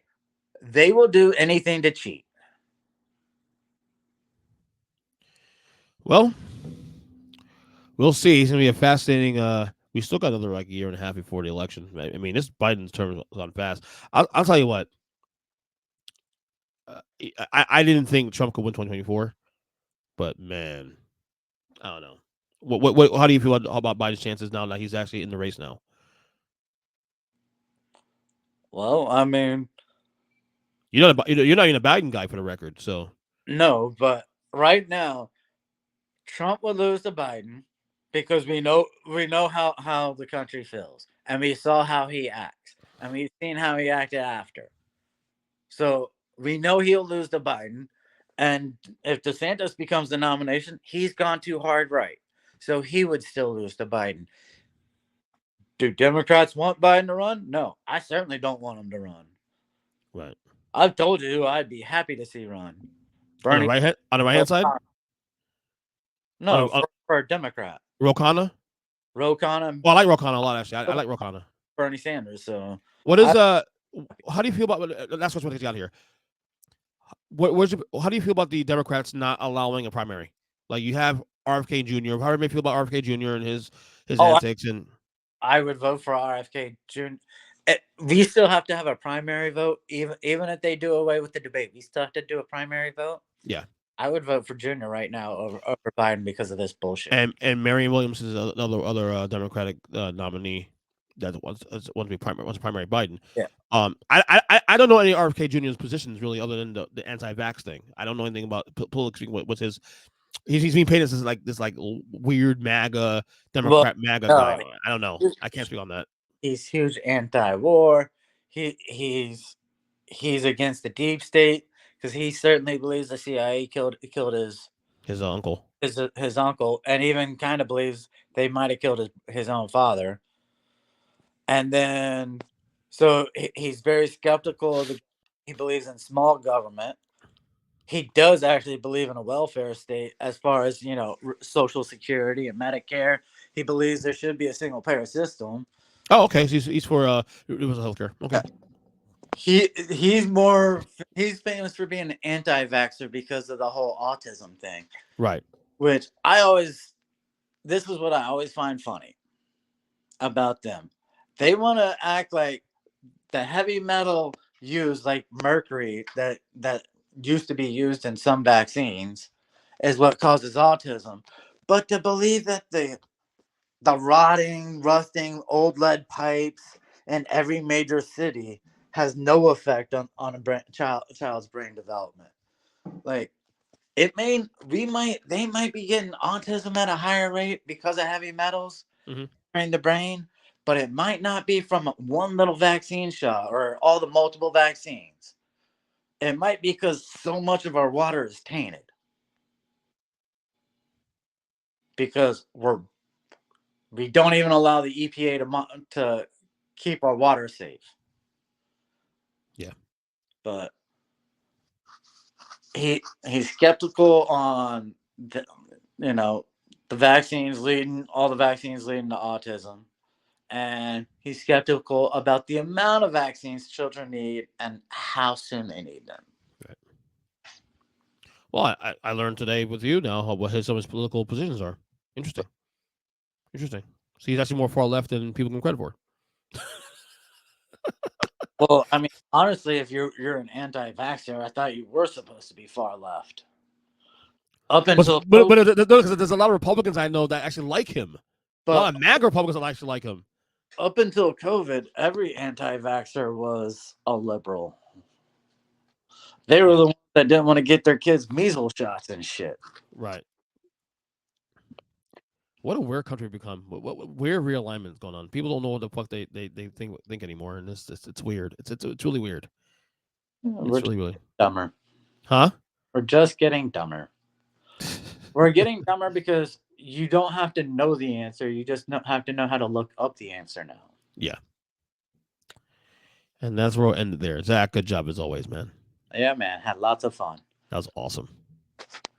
They will do anything to cheat. Well, we'll see. It's gonna be a fascinating. We still got another like year and a half before the election. I mean, this Biden's term is on fast. I'll tell you what. I didn't think Trump could win 2024, but man, I don't know. What how do you feel about Biden's chances now that he's actually in the race now? Well, I mean, You're not even a Biden guy for the record, so no, but right now Trump would lose to Biden because we know how the country feels, and we saw how he acts, and we've seen how he acted after. So we know he'll lose to Biden, and if DeSantis becomes the nomination, he's gone too hard right, so he would still lose to Biden. Do Democrats want Biden to run? No, I certainly don't want him to run. right. I've told you who I'd be happy to see run. On the Bernie. right hand side, No, for a Democrat. Ro Khanna. Ro Khanna. Well, I like Ro Khanna a lot actually. I like Ro Khanna. Bernie Sanders. So what is how do you feel about that's what's got here? How do you feel about the Democrats not allowing a primary? Like you have RFK Jr. How do you feel about RFK Jr. and his antics and? I would vote for RFK Jr. We still have to have a primary vote, even if they do away with the debate. We still have to do a primary vote. Yeah, I would vote for Jr. right now over Biden because of this bullshit. And Marianne Williams is another Democratic nominee that wants to be primary Biden. Yeah. I don't know any RFK Jr.'s positions really, other than the anti-vax thing. I don't know anything about politically what's his. He's being painted as this weird MAGA Democrat MAGA guy. I don't know. I can't speak on that. He's huge anti-war. He's against the deep state because he certainly believes the CIA killed his uncle. His uncle, and even kind of believes they might have killed his own father. And then, so he's very skeptical of he believes in small government. He does actually believe in a welfare state as far as, Social Security and Medicare. He believes there should be a single payer system. Oh, okay. So he's for universal healthcare. Okay. He's famous for being an anti-vaxxer because of the whole autism thing. Right. Which this is what I always find funny about them. They want to act like the heavy metal used, like mercury, that used to be used in some vaccines, is what causes autism. But to believe that the rotting, rusting old lead pipes in every major city has no effect on a child's brain development. Like, they might be getting autism at a higher rate because of heavy metals in the brain, but it might not be from one little vaccine shot or all the multiple vaccines. It might be because so much of our water is tainted. Because we don't even allow the EPA to keep our water safe. Yeah. But he's skeptical on the vaccines all the vaccines leading to autism. And he's skeptical about the amount of vaccines children need and how soon they need them. Right. Well, I learned today with you now what some of his political positions are. Interesting. So he's actually more far left than people give him credit for. Well, I mean, honestly, if you're an anti-vaxxer, I thought you were supposed to be far left. Up until but there's a lot of Republicans I know that actually like him. A lot of MAGA Republicans that actually like him. Up until COVID, every anti-vaxxer was a liberal. They were the ones that didn't want to get their kids measles shots and shit. Right. What a weird country become. What weird realignment is going on. People don't know what the fuck they think anymore, and it's weird. It's really weird. We're It's really dumber. Huh? We're just getting dumber. We're getting dumber because you don't have to know the answer. You just have to know how to look up the answer now. Yeah. And that's where we'll end it there. Zach, good job as always, man. Yeah, man. Had lots of fun. That was awesome.